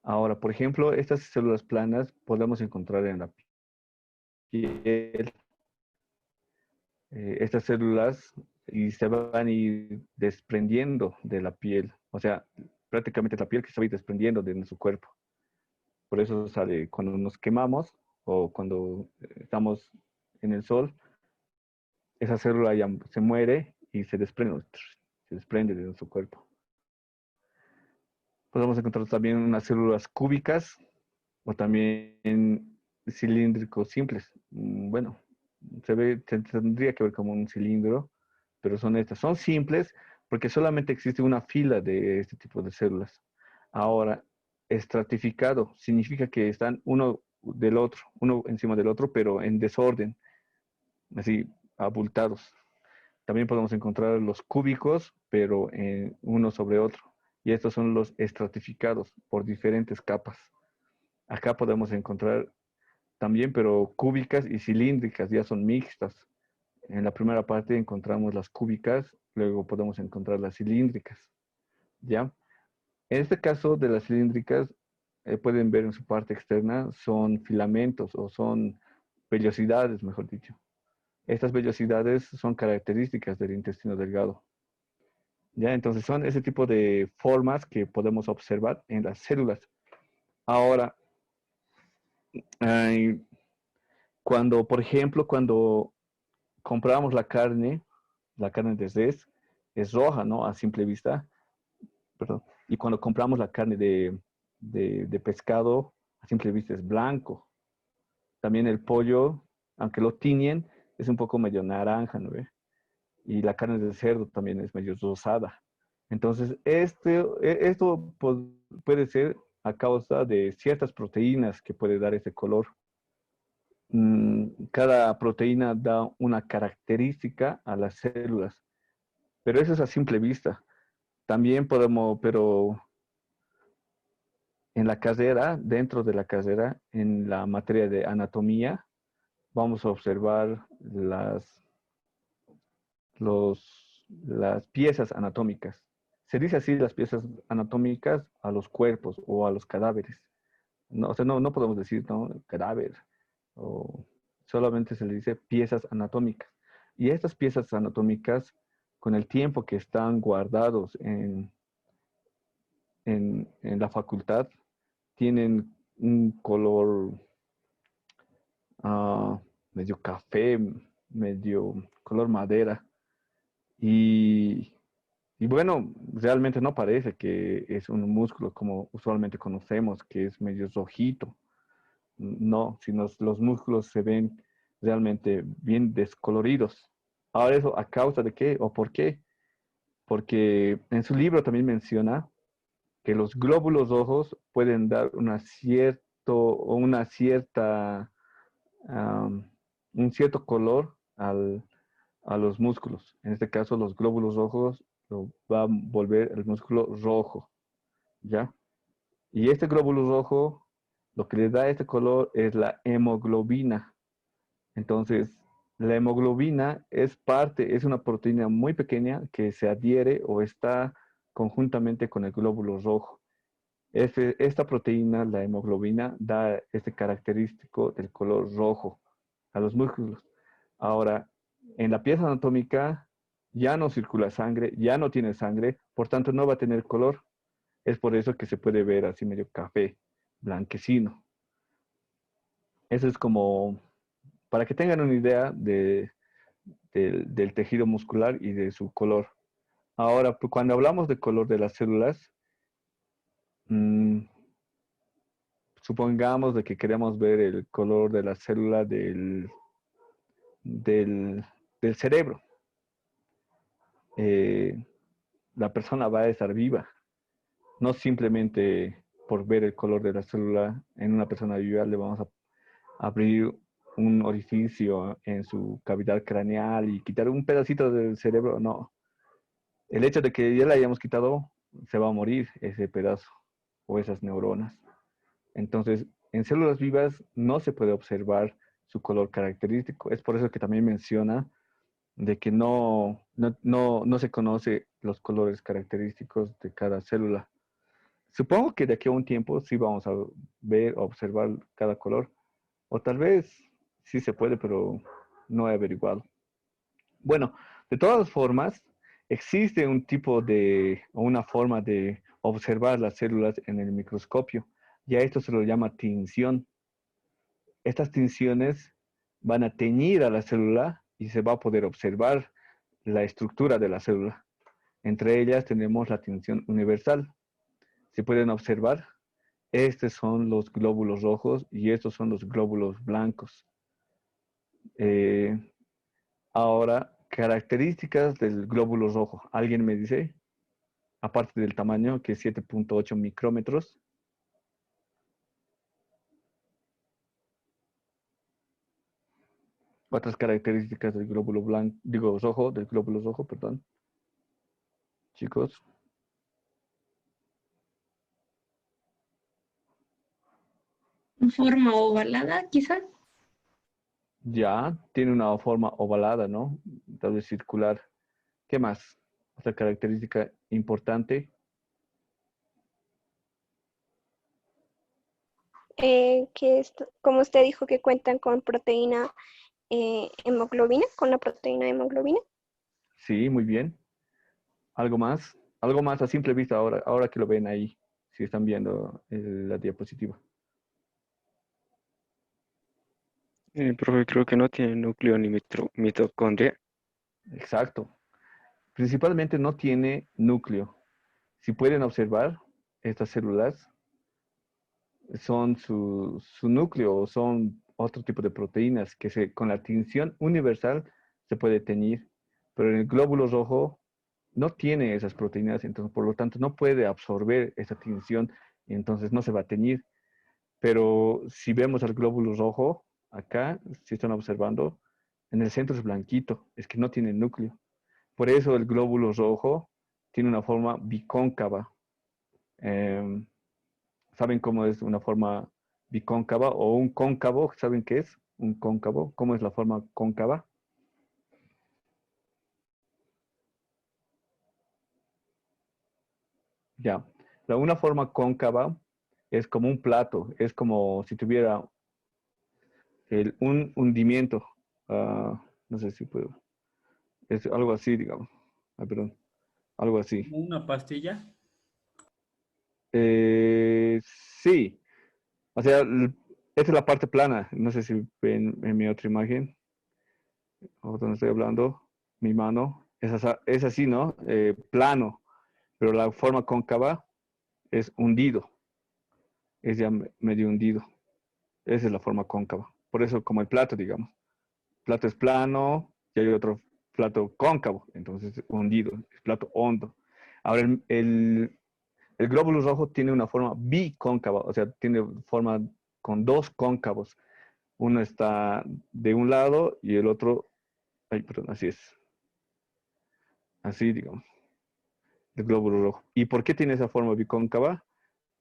Ahora, por ejemplo, estas células planas podemos encontrar en la piel. Estas células y se van a ir desprendiendo de la piel. O sea, prácticamente la piel que se va a ir desprendiendo de nuestro cuerpo. Por eso sale cuando nos quemamos o cuando estamos en el sol, esa célula ya se muere y se desprende de nuestro cuerpo. Podemos encontrar también unas células cúbicas o también cilíndricos simples. Bueno, se tendría que ver como un cilindro, pero son estas. Son simples porque solamente existe una fila de este tipo de células. Ahora, estratificado significa que están uno del otro, uno encima del otro, pero en desorden, así, abultados. También podemos encontrar los cúbicos, pero uno sobre otro. Y estos son los estratificados por diferentes capas. Acá podemos encontrar también, pero cúbicas y cilíndricas, ya son mixtas. En la primera parte encontramos las cúbicas, luego podemos encontrar las cilíndricas, ¿ya? En este caso de las cilíndricas, pueden ver en su parte externa, son filamentos o son vellosidades, mejor dicho. Estas vellosidades son características del intestino delgado. ¿Ya? Entonces son ese tipo de formas que podemos observar en las células. Ahora, cuando, por ejemplo, cuando compramos la carne de res, es roja, ¿no? A simple vista. Perdón. Y cuando compramos la carne de pescado, a simple vista es blanco. También el pollo, aunque lo tiñen, es un poco medio naranja, ¿no ve? Y la carne de cerdo también es medio rosada. Entonces, esto puede ser a causa de ciertas proteínas que puede dar ese color. Cada proteína da una característica a las células, pero eso es a simple vista. También podemos, pero en la carrera, dentro de la carrera, en la materia de anatomía, vamos a observar las piezas anatómicas. Se dice así las piezas anatómicas a los cuerpos o a los cadáveres. No, o sea, no podemos decir, ¿no? Cadáver. O solamente se le dice piezas anatómicas. Y estas piezas anatómicas, con el tiempo que están guardados en la facultad, tienen un color medio café, medio color madera. Y bueno, realmente no parece que es un músculo como usualmente conocemos, que es medio rojito. No, sino los músculos se ven realmente bien descoloridos. Ahora eso, ¿a causa de qué o por qué? Porque en su libro también menciona que los glóbulos rojos pueden dar un cierto color a los músculos. En este caso, los glóbulos rojos lo va a volver el músculo rojo, ¿ya? Y este glóbulo rojo, lo que le da este color es la hemoglobina. Entonces, la hemoglobina es una proteína muy pequeña que se adhiere o está conjuntamente con el glóbulo rojo. Esta proteína, la hemoglobina, da este característico del color rojo a los músculos. Ahora, en la pieza anatómica ya no circula sangre, ya no tiene sangre, por tanto no va a tener color. Es por eso que se puede ver así medio café, blanquecino. Eso es como, para que tengan una idea del tejido muscular y de su color. Ahora, pues, cuando hablamos de color de las células, supongamos de que queremos ver el color de la célula del cerebro. La persona va a estar viva, no simplemente por ver el color de la célula en una persona viva le vamos a abrir un orificio en su cavidad craneal y quitar un pedacito del cerebro, no. El hecho de que ya le hayamos quitado, se va a morir ese pedazo o esas neuronas. Entonces, en células vivas no se puede observar su color característico. Es por eso que también menciona de que no se conoce los colores característicos de cada célula. Supongo que de aquí a un tiempo sí vamos a ver, observar cada color, o tal vez sí se puede, pero no he averiguado. Bueno, de todas formas, existe un tipo o una forma de observar las células en el microscopio, y a esto se lo llama tinción. Estas tinciones van a teñir a la célula y se va a poder observar la estructura de la célula. Entre ellas tenemos la tinción universal. Si pueden observar, estos son los glóbulos rojos y estos son los glóbulos blancos. Eh, Ahora, características del glóbulo rojo. ¿Alguien me dice? Aparte del tamaño, que es 7.8 micrómetros. Otras características del glóbulo blanco, digo rojo, del glóbulo rojo, perdón. Chicos, Forma ovalada, quizá. ya tiene una forma ovalada, ¿no? Tal vez circular. ¿Qué más? Otra característica importante. Como usted dijo, que cuentan con proteína hemoglobina, con la proteína hemoglobina. Sí, muy bien. ¿Algo más? Algo más a simple vista ahora que lo ven ahí, si están viendo la diapositiva. Profe, creo que no tiene núcleo ni mitocondria. Exacto. Principalmente no tiene núcleo. Si pueden observar, estas células son su núcleo, son otro tipo de proteínas que con la tinción universal se puede teñir, pero en el glóbulo rojo no tiene esas proteínas, entonces por lo tanto no puede absorber esa tinción y entonces no se va a teñir. Pero si vemos al glóbulo rojo, acá, si están observando, en el centro es blanquito, es que no tiene núcleo. Por eso el glóbulo rojo tiene una forma bicóncava. Em, ¿Saben cómo es una forma bicóncava o un cóncavo? ¿Saben qué es un cóncavo? ¿Cómo es la forma cóncava? Ya. Una forma cóncava es como un plato, es como si tuviera un hundimiento. No sé si puedo. Es algo así, digamos. Perdón. Algo así. Como una pastilla. Sí. O sea, esta es la parte plana. No sé si ven en mi otra imagen, o donde estoy hablando, mi mano. Es así, ¿no? Plano. Pero la forma cóncava es hundido. Es ya medio hundido. Esa es la forma cóncava. Por eso, como el plato, digamos. El plato es plano y hay otro plato cóncavo. Entonces, hundido. Es plato hondo. Ahora, el glóbulo rojo tiene una forma bicóncava, o sea, tiene forma con dos cóncavos. Uno está de un lado y el otro, ay, perdón, así es. Así, digamos, el glóbulo rojo. ¿Y por qué tiene esa forma bicóncava?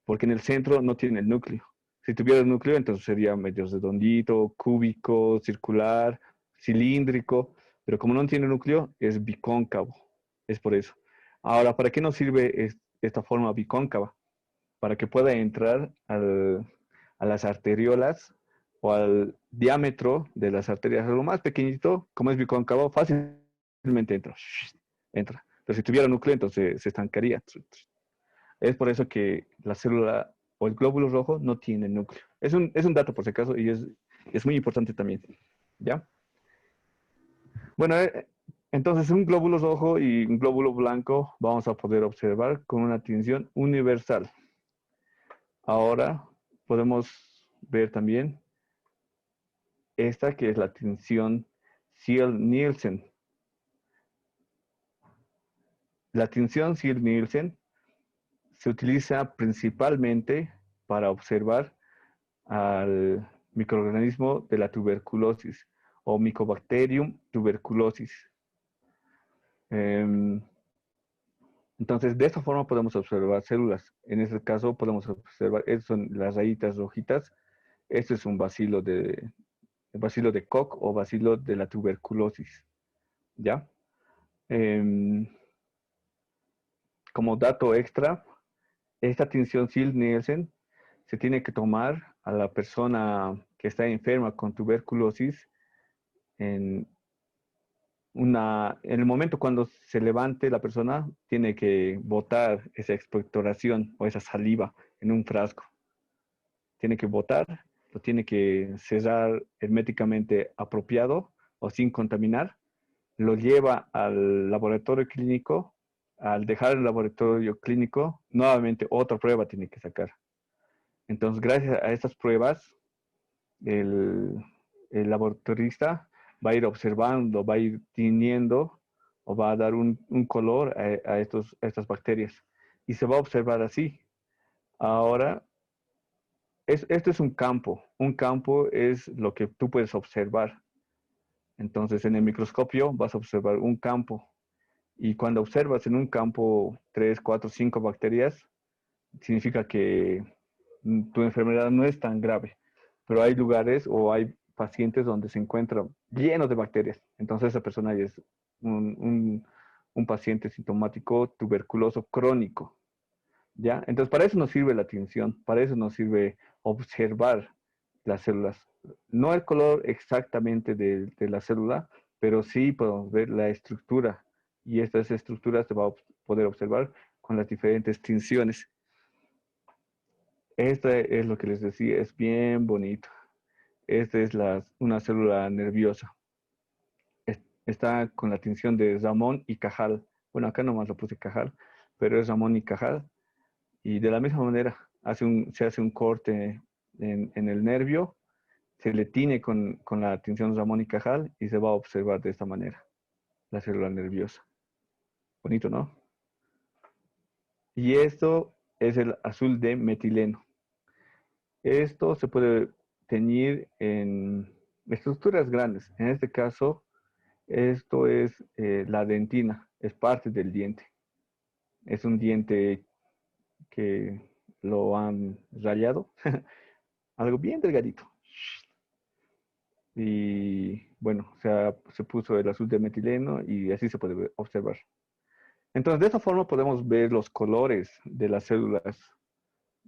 Porque en el centro no tiene el núcleo. Si tuviera el núcleo, entonces sería medio redondito, cúbico, circular, cilíndrico, pero como no tiene núcleo, es bicóncavo. Es por eso. Ahora, ¿para qué nos sirve esta forma bicóncava? Para que pueda entrar a las arteriolas o al diámetro de las arterias. Algo más pequeñito, como es bicóncavo, fácilmente entra. Entra. Pero si tuviera núcleo, entonces se estancaría. Es por eso que la célula o el glóbulo rojo no tiene núcleo. Es un dato por si acaso y es muy importante también. ¿Ya? Bueno, entonces un glóbulo rojo y un glóbulo blanco vamos a poder observar con una tinción universal. Ahora podemos ver también esta que es la tinción Ziel-Nielsen. La tinción Ziel-Nielsen se utiliza principalmente para observar al microorganismo de la tuberculosis o Mycobacterium tuberculosis. Entonces, de esta forma podemos observar células. En este caso podemos observar, estas son las rayitas rojitas. Este es un bacilo de Koch o bacilo de la tuberculosis. ¿ya? Em, Como dato extra, esta tinción Zil-Nielsen se tiene que tomar a la persona que está enferma con tuberculosis en en el momento cuando se levante la persona, tiene que botar esa expectoración o esa saliva en un frasco. Tiene que botar, lo tiene que cerrar herméticamente apropiado o sin contaminar, lo lleva al laboratorio clínico. Al dejar el laboratorio clínico, nuevamente otra prueba tiene que sacar. Entonces, gracias a estas pruebas, el, el laboratorista va a ir observando, va a ir tiñendo o va a dar un color a a estas bacterias. Y se va a observar así. Ahora, esto es un campo. Un campo es lo que tú puedes observar. Entonces, en el microscopio vas a observar un campo. Y cuando observas en un campo 3, 4, 5 bacterias, significa que tu enfermedad no es tan grave. Pero hay lugares o hay pacientes donde se encuentran llenos de bacterias. Entonces esa persona ya es un paciente sintomático tuberculoso crónico. ¿Ya? Entonces para eso nos sirve la tinción, para eso nos sirve observar las células. No el color exactamente de la célula, pero sí podemos ver la estructura. Y estas estructuras se va a poder observar con las diferentes tinciones. Esta es lo que les decía, es bien bonito. Esta es una célula nerviosa. Está con la tinción de Ramón y Cajal. Bueno, acá nomás lo puse Cajal, pero es Ramón y Cajal. Y de la misma manera, se hace un corte en el nervio, se le tiñe con la tinción Ramón y Cajal y se va a observar de esta manera la célula nerviosa. Bonito, ¿no? Y esto es el azul de metileno. Esto se puede teñir en estructuras grandes. En este caso, esto es la dentina, es parte del diente. Es un diente que lo han rayado, algo bien delgadito. Y bueno, se puso el azul de metileno y así se puede observar. Entonces, de esta forma podemos ver los colores de las células,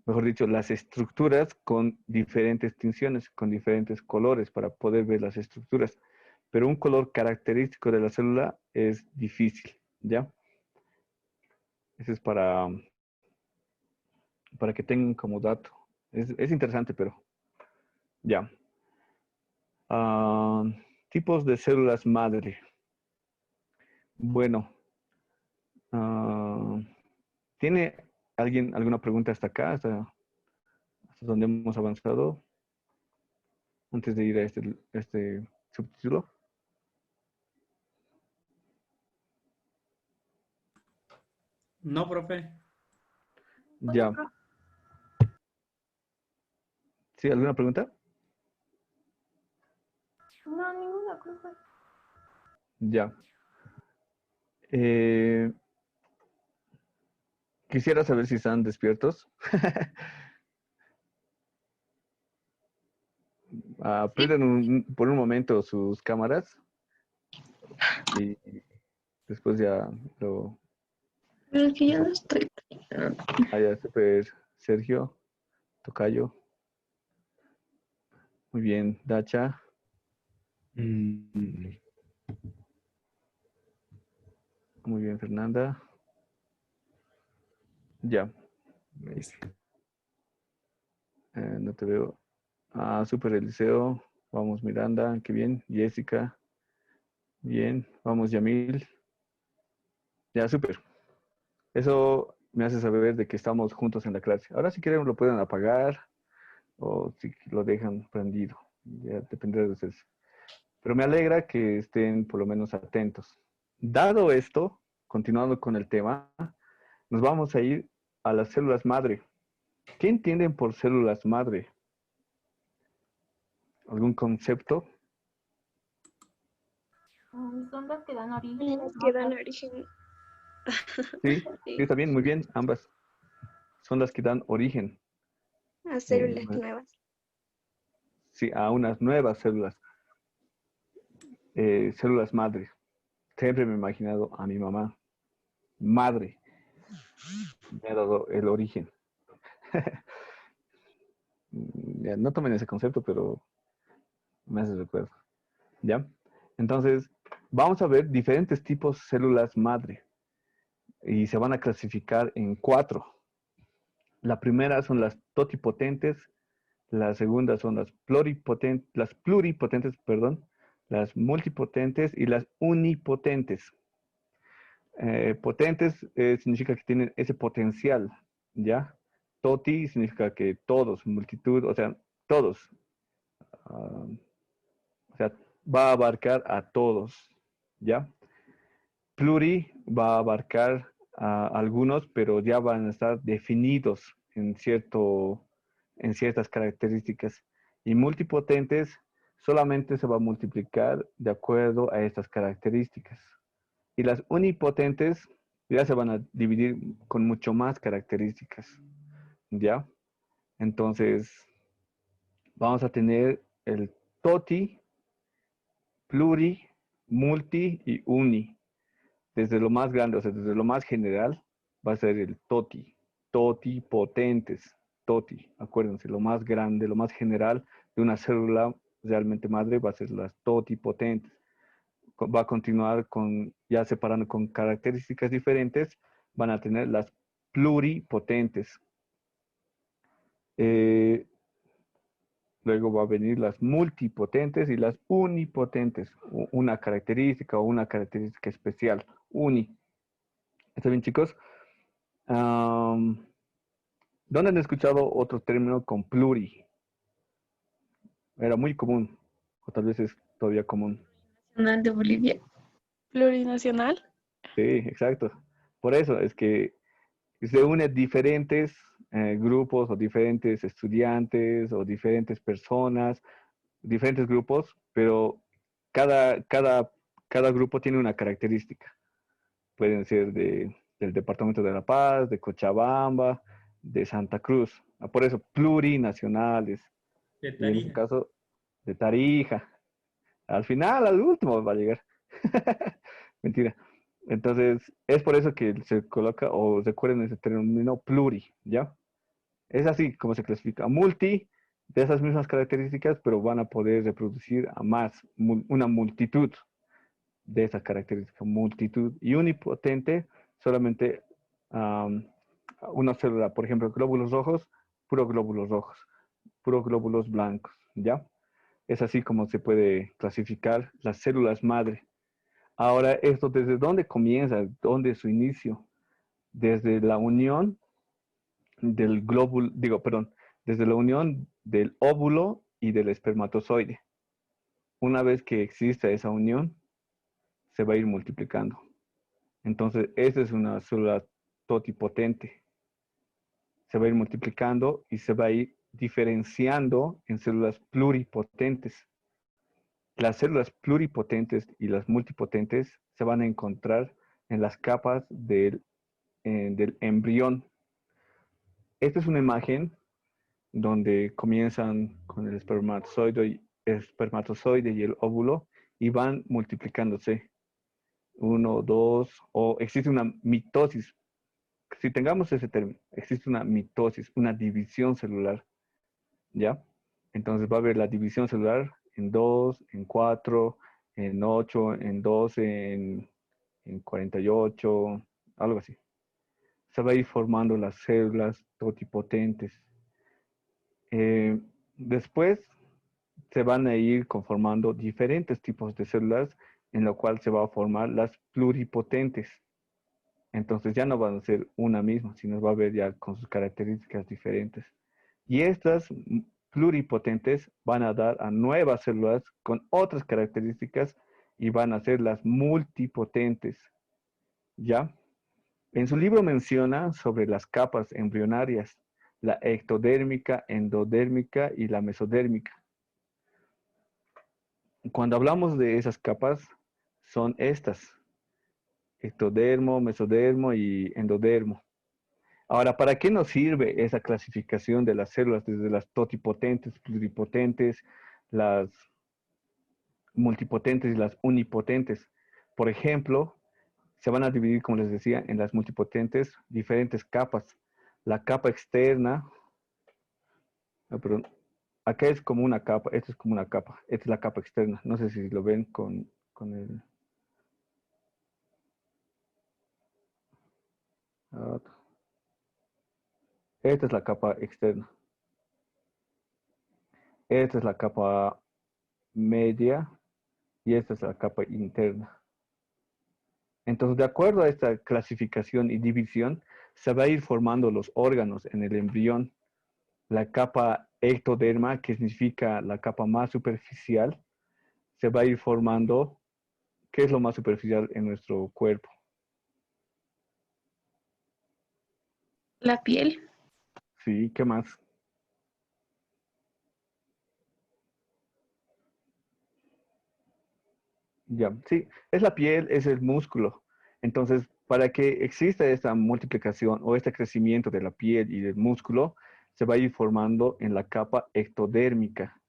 mejor dicho, las estructuras con diferentes tinciones, con diferentes colores para poder ver las estructuras. Pero un color característico de la célula es difícil, ¿ya? Ese es para que tengan como dato. Es interesante, pero ya. Ah, tipos de células madre. Bueno, ah, ¿tiene alguien alguna pregunta hasta acá, hasta donde hemos avanzado? Antes de ir a este subtítulo. No, profe. Ya. ¿Sí? ¿Alguna pregunta? No, ninguna cosa. Ya. Quisiera saber si están despiertos. Aprendan por un momento sus cámaras y después ya lo... Pero es que yo no estoy. Allá, super Sergio, Tocayo. Muy bien, Dacha. Muy bien, Fernanda. Ya. No te veo. Super Eliseo. Vamos, Miranda. Qué bien. Jessica. Bien. Vamos, Yamil. Ya, súper. Eso me hace saber de que estamos juntos en la clase. Ahora si quieren lo pueden apagar o si lo dejan prendido. Ya dependerá de ustedes. Pero me alegra que estén por lo menos atentos. Dado esto, continuando con el tema, nos vamos a ir a las células madre. ¿Qué entienden por células madre? ¿Algún concepto? Son las que dan origen. Las que dan origen Sí, sí, sí, está bien, muy bien, ambas. Son las que dan origen, a células nuevas. sí, a unas nuevas células, células madre. siempre me he imaginado a mi mamá, madre, me ha dado el origen. Ya, no tomen ese concepto, pero me hace recuerdo. ¿Ya? Entonces, vamos a ver diferentes tipos de células madre y se van a clasificar en 4. La primera son las totipotentes, la segunda son las pluripotentes, perdón, las multipotentes y las unipotentes. Potentes significa que tienen ese potencial, ¿ya? Toti significa que todos, multitud, o sea, todos. Uh, o sea, va a abarcar a todos, ¿ya? Pluri va a abarcar a algunos, pero ya van a estar definidos en ciertas características. Y multipotentes solamente se va a multiplicar de acuerdo a estas características. Y las unipotentes ya se van a dividir con mucho más características, ¿ya? Entonces, vamos a tener el toti, pluri, multi y uni. Desde lo más grande, o sea, desde lo más general, va a ser el toti, totipotentes, toti. Acuérdense, lo más grande, lo más general de una célula realmente madre va a ser las totipotentes. Va a continuar con, ya separando con características diferentes, van a tener las pluripotentes. Luego va a venir las multipotentes y las unipotentes. Una característica o una característica especial. Uni. ¿Está bien, chicos? ¿Dónde han escuchado otro término con pluri? Era muy común, o tal vez es todavía común. Nacional de Bolivia. Plurinacional. Sí, exacto. Por eso es que se unen diferentes grupos o diferentes estudiantes o diferentes personas, diferentes grupos, pero cada grupo tiene una característica. Pueden ser del Departamento de La Paz, de Cochabamba, de Santa Cruz. Por eso, plurinacionales. De Y en este Tarija. caso, de Tarija. Al final, al último va a llegar. Mentira. Entonces, es por eso que se coloca, o recuerden ese término pluri, ¿ya? Es así como se clasifica. Multi, de esas mismas características, pero van a poder reproducir a más, una multitud de esas características, multitud. Y unipotente, solamente una célula, por ejemplo, glóbulos rojos, puro glóbulos blancos, ¿ya? Es así como se puede clasificar las células madre. Ahora, esto, ¿desde dónde comienza? ¿Dónde es su inicio? Desde la unión del glóbulo, desde la unión del óvulo y del espermatozoide. Una vez que exista esa unión, se va a ir multiplicando. Entonces, esa es una célula totipotente. Se va a ir multiplicando y se va a ir diferenciando en células pluripotentes. Las células pluripotentes y las multipotentes se van a encontrar en las capas del embrión. Esta es una imagen donde comienzan con el espermatozoide y el óvulo y van multiplicándose. 1, 2, o existe una mitosis. Si tengamos ese término, existe una mitosis, una división celular, ¿ya? Entonces va a haber la división celular en 2, en 4, en 8, en 12, en 48, algo así. Se va a ir formando las células totipotentes. Después se van a ir conformando diferentes tipos de células en lo cual se va a formar las pluripotentes. Entonces ya no van a ser una misma, sino va a haber ya con sus características diferentes. Y estas pluripotentes van a dar a nuevas células con otras características y van a ser las multipotentes. ¿Ya? En su libro menciona sobre las capas embrionarias, la ectodérmica, endodérmica y la mesodérmica. Cuando hablamos de esas capas, son estas: ectodermo, mesodermo y endodermo. Ahora, ¿para qué nos sirve esa clasificación de las células desde las totipotentes, pluripotentes, las multipotentes y las unipotentes? Por ejemplo, se van a dividir, como les decía, en las multipotentes, diferentes capas. La capa externa, perdón, acá es como una capa, esta es como una capa, esta es la capa externa. No sé si lo ven con el... Esta es la capa externa. Esta es la capa media y esta es la capa interna. Entonces, de acuerdo a esta clasificación y división, se va a ir formando los órganos en el embrión. La capa ectoderma, que significa la capa más superficial, se va a ir formando. ¿Qué es lo más superficial en nuestro cuerpo? La piel. Sí, ¿qué más? Ya, sí, es la piel, es el músculo. Entonces, para que exista esta multiplicación o este crecimiento de la piel y del músculo, se va a ir formando en la capa ectodérmica.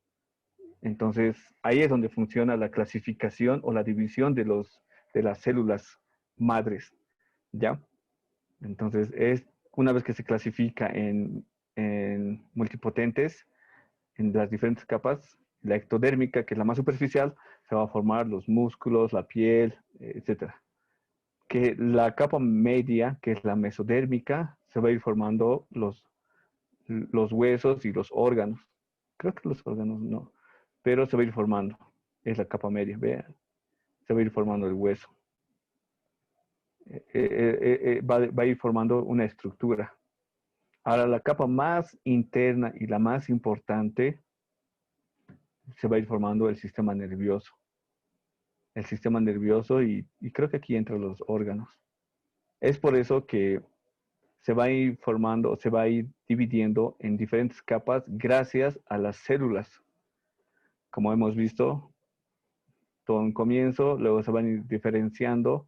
Entonces, ahí es donde funciona la clasificación o la división de las células madres, ¿ya? Entonces, una vez que se clasifica en multipotentes, en las diferentes capas, la ectodérmica, que es la más superficial, se va a formar los músculos, la piel, etcétera. Que la capa media, que es la mesodérmica, se va a ir formando los huesos y los órganos. Creo que los órganos no, pero se va a ir formando. Es la capa media, vean. Se va a ir formando el hueso. Va a ir formando una estructura. Ahora, la capa más interna y la más importante se va a ir formando el sistema nervioso. El sistema nervioso y creo que aquí entran los órganos. Es por eso que se va a ir formando, se va a ir dividiendo en diferentes capas gracias a las células. Como hemos visto, todo en comienzo, luego se van a ir diferenciando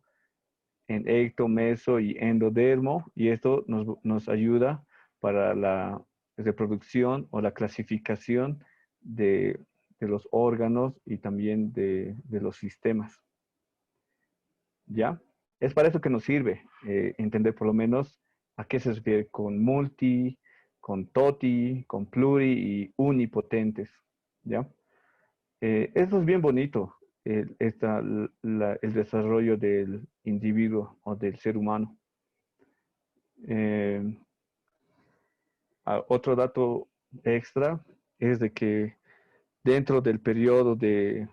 en ecto, meso y endodermo, y esto nos ayuda para la reproducción o la clasificación de los órganos y también de los sistemas. ¿Ya? Es para eso que nos sirve entender por lo menos a qué se refiere con multi, con toti, con pluri y unipotentes. ¿Ya? Eso es bien bonito, el desarrollo del individuo o del ser humano. Otro dato extra es de que dentro del periodo del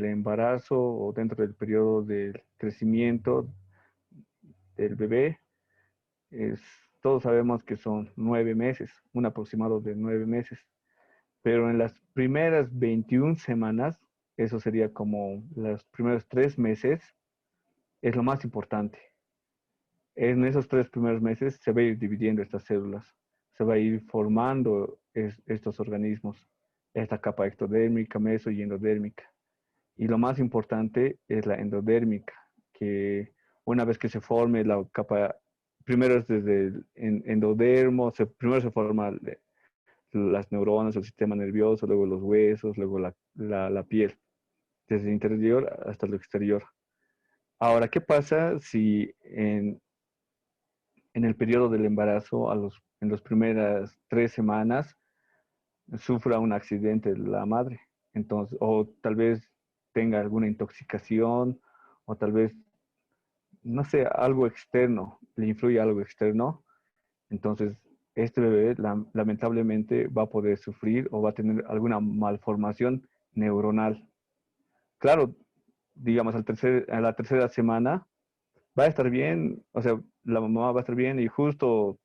embarazo o dentro del periodo del crecimiento del bebé, todos sabemos que son 9 meses, un aproximado de 9 meses. Pero en las primeras 21 semanas, eso sería como los primeros 3 meses, es lo más importante. En esos 3 primeros meses se va a ir dividiendo estas células, se va a ir formando estos organismos, esta capa ectodérmica, meso y endodérmica. Y lo más importante es la endodérmica, que una vez que se forme la capa, primero es desde el endodermo, primero se forman las neuronas, el sistema nervioso, luego los huesos, luego la piel, desde el interior hasta el exterior. Ahora, ¿qué pasa si en el periodo del embarazo, en las primeras 3 semanas, sufra un accidente la madre? Entonces, o tal vez tenga alguna intoxicación, o tal vez, no sé, algo externo, le influye algo externo. Entonces, este bebé lamentablemente va a poder sufrir o va a tener alguna malformación neuronal. Claro, digamos, a la tercera semana va a estar bien, o sea, la mamá va a estar bien y justo,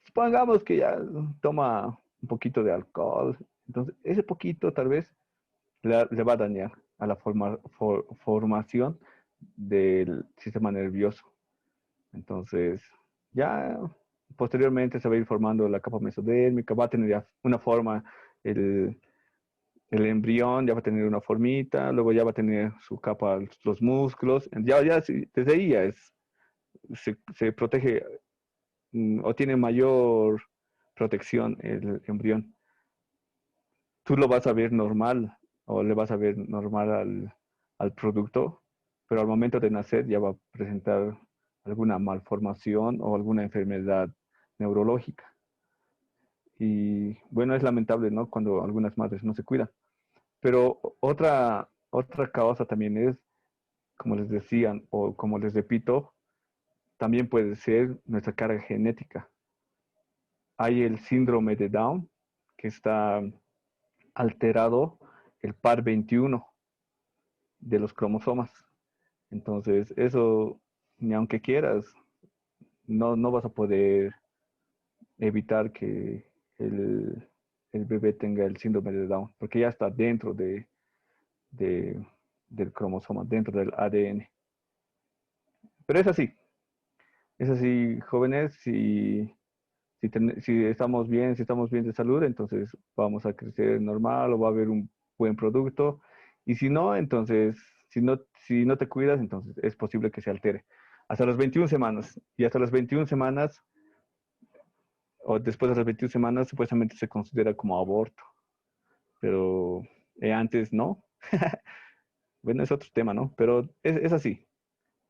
supongamos que ya toma un poquito de alcohol, entonces ese poquito tal vez le va a dañar a la formación del sistema nervioso. Entonces, ya posteriormente se va a ir formando la capa mesodérmica, va a tener ya una forma, el, el embrión ya va a tener una formita, luego ya va a tener su capa, los músculos, desde ahí ya se protege o tiene mayor protección el embrión. Tú lo vas a ver normal o le vas a ver normal al producto, pero al momento de nacer ya va a presentar alguna malformación o alguna enfermedad neurológica. Y bueno, es lamentable, ¿no? Cuando algunas madres no se cuidan. Pero otra causa también es, como les decían, o como les repito, también puede ser nuestra carga genética. Hay el síndrome de Down, que está alterado el par 21 de los cromosomas. Entonces, eso, ni aunque quieras, no vas a poder evitar que el bebé tenga el síndrome de Down, porque ya está dentro de- del cromosoma, dentro del ADN. Pero es así, jóvenes, si estamos bien de salud, entonces vamos a crecer normal o va a haber un buen producto. Y si no, entonces, si no te cuidas, entonces es posible que se altere. Hasta las 21 semanas. Y hasta las 21 semanas, o después de las 21 semanas, supuestamente se considera como aborto. Pero antes no. Bueno, es otro tema, ¿no? Pero es así.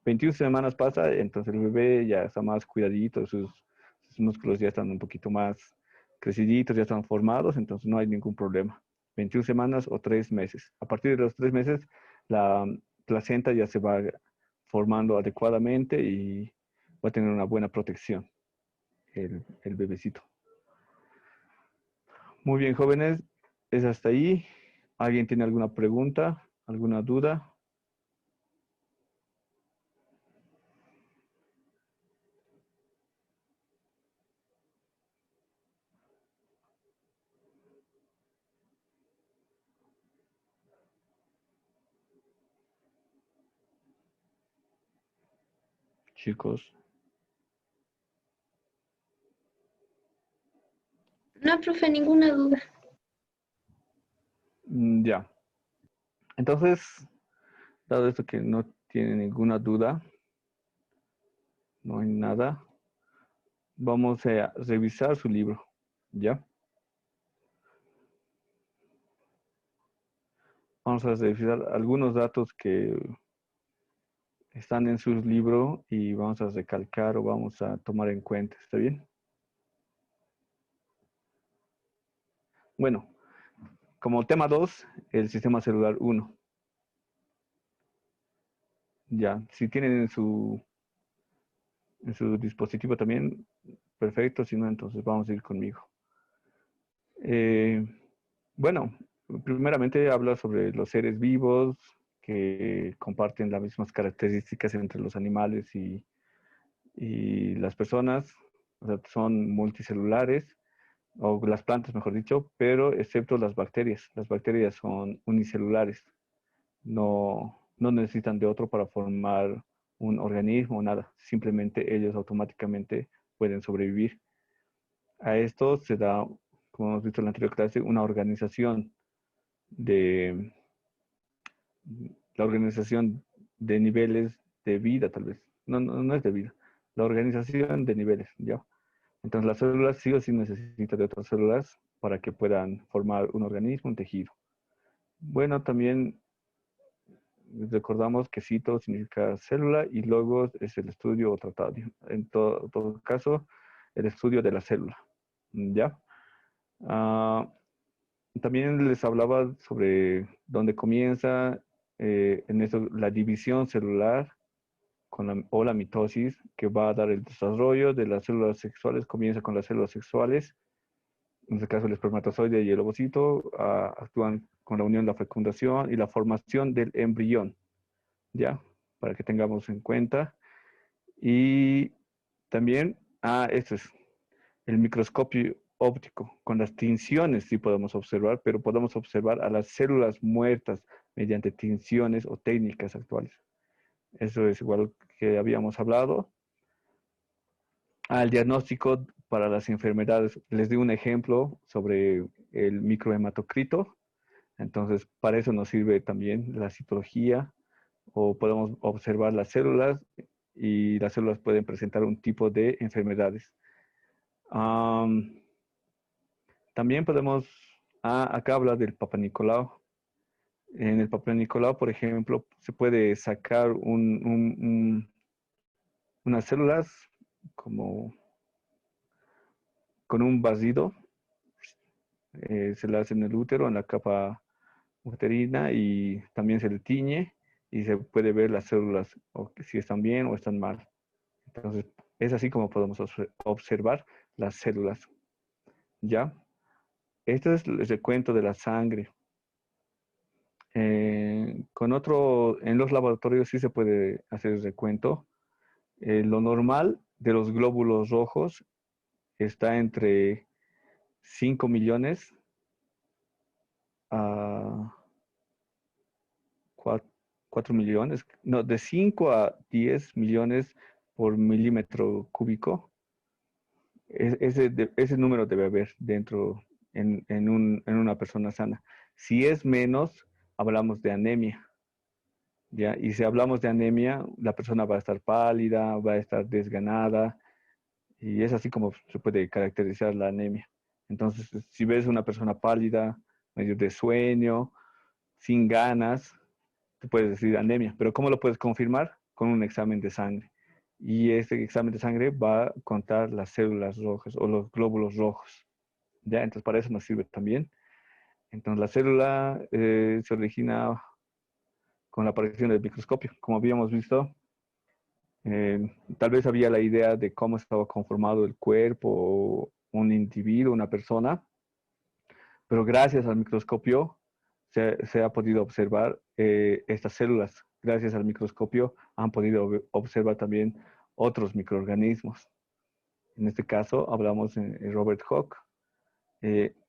21 semanas pasa, entonces el bebé ya está más cuidadito, sus músculos ya están un poquito más creciditos, ya están formados, entonces no hay ningún problema. 21 semanas o 3 meses. A partir de los 3 meses, la placenta ya se va formando adecuadamente y va a tener una buena protección el bebecito. Muy bien, jóvenes, es hasta ahí. ¿Alguien tiene alguna pregunta, alguna duda? Chicos. No, profe, ninguna duda. Ya. Entonces, dado esto que no tiene ninguna duda, no hay nada, vamos a revisar su libro, ¿ya? Vamos a revisar algunos datos que están en su libro y vamos a recalcar o vamos a tomar en cuenta, ¿está bien? Bueno, como tema 2, el sistema celular 1. Ya, si tienen en su dispositivo también, perfecto, si no, entonces vamos a ir conmigo. Bueno, primeramente habla sobre los seres vivos que comparten las mismas características entre los animales y las personas, o sea, son multicelulares, o las plantas, mejor dicho, pero excepto las bacterias. Las bacterias son unicelulares, no necesitan de otro para formar un organismo o nada, simplemente ellos automáticamente pueden sobrevivir. A esto se da, como hemos visto en la anterior clase, una organización de la organización de niveles de vida, tal vez. No es de vida. La organización de niveles, ¿ya? Entonces, las células sí o sí necesitan de otras células para que puedan formar un organismo, un tejido. Bueno, también recordamos que cito significa célula y logos es el estudio o tratado. En todo caso, el estudio de la célula, ¿ya? Ah, también les hablaba sobre dónde comienza en eso la división celular o la mitosis, que va a dar el desarrollo de las células sexuales. Comienza con las células sexuales, en este caso el espermatozoide y el ovocito, actúan con la unión, la fecundación y la formación del embrión, ¿ya? Para que tengamos en cuenta. Y también, esto es el microscopio óptico. Con las tinciones sí podemos observar, pero podemos observar a las células muertas mediante tinciones o técnicas actuales. Eso es igual que habíamos hablado. Al diagnóstico para las enfermedades, les di un ejemplo sobre el microhematocrito. Entonces, para eso nos sirve también la citología, o podemos observar las células y las células pueden presentar un tipo de enfermedades. También podemos, acá habla del Papa Nicolau. En el papel Nicolau, por ejemplo, se puede sacar unas células como con un vasido. Se le hace en el útero, en la capa uterina, y también se le tiñe y se puede ver las células, o si están bien o están mal. Entonces, es así como podemos observar las células. ¿Ya? Este es el recuento de la sangre. En los laboratorios sí se puede hacer el recuento. Lo normal de los glóbulos rojos está entre 5 millones a 4 millones, no, de 5 a 10 millones por milímetro cúbico. Ese número debe haber dentro en una persona sana. Si es menos, hablamos de anemia. ¿Ya? Y si hablamos de anemia, la persona va a estar pálida, va a estar desganada, y es así como se puede caracterizar la anemia. Entonces, si ves una persona pálida, medio de sueño, sin ganas, te puedes decir anemia. Pero ¿cómo lo puedes confirmar? Con un examen de sangre. Y este examen de sangre va a contar las células rojas o los glóbulos rojos. ¿Ya? Entonces, para eso nos sirve también. Entonces, la célula se origina con la aparición del microscopio. Como habíamos visto, tal vez había la idea de cómo estaba conformado el cuerpo o un individuo, una persona, pero gracias al microscopio se ha podido observar estas células. Gracias al microscopio han podido observar también otros microorganismos. En este caso hablamos de Robert Hooke,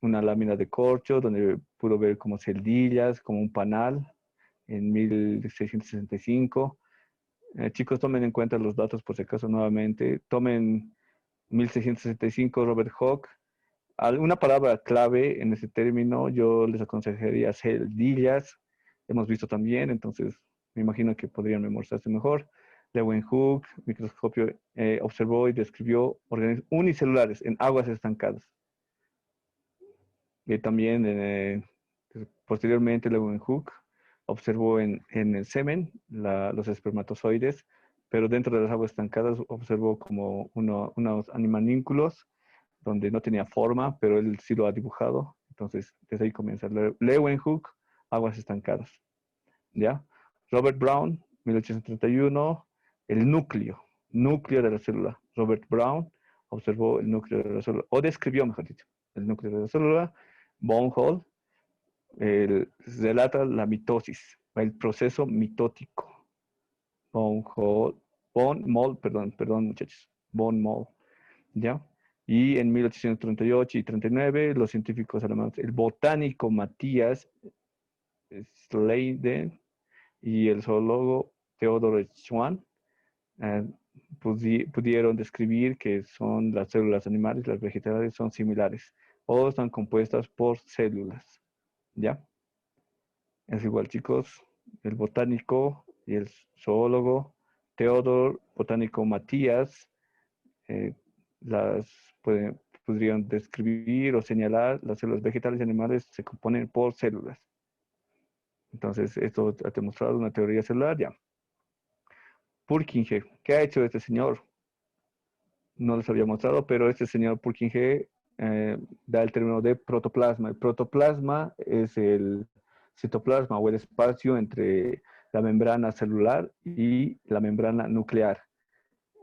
una lámina de corcho donde pudo ver como celdillas, como un panal en 1665. Chicos, tomen en cuenta los datos por si acaso nuevamente. Tomen 1665 Robert Hooke. Alguna palabra clave en ese término, yo les aconsejaría celdillas. Hemos visto también, entonces me imagino que podrían memorizarse mejor. Leeuwenhoek, microscopio, observó y describió organismos unicelulares en aguas estancadas. Y también, posteriormente, Leeuwenhoek observó en el semen los espermatozoides, pero dentro de las aguas estancadas observó como unos animalínculos donde no tenía forma, pero él sí lo ha dibujado. Entonces, desde ahí comienza. Leeuwenhoek, aguas estancadas. ¿Ya? Robert Brown, 1831, el núcleo de la célula. Robert Brown observó el núcleo de la célula, o describió, mejor dicho, el núcleo de la célula. Von Hall relata la mitosis, el proceso mitótico. Von Moll, perdón muchachos, Von Moll, ¿ya? Y en 1838 y 39, los científicos alemanes, el botánico Matthias Schleiden y el zoólogo Theodor Schwann, pudieron describir que son las células animales, las vegetales son similares o están compuestas por células, ¿ya? Es igual, chicos, el botánico y el zoólogo Theodor, botánico Matthias, podrían describir o señalar las células vegetales y animales se componen por células. Entonces, esto ha demostrado una teoría celular ya. Purkinje, ¿qué ha hecho este señor? No les había mostrado, pero este señor Purkinje da el término de protoplasma. El protoplasma es el citoplasma o el espacio entre la membrana celular y la membrana nuclear.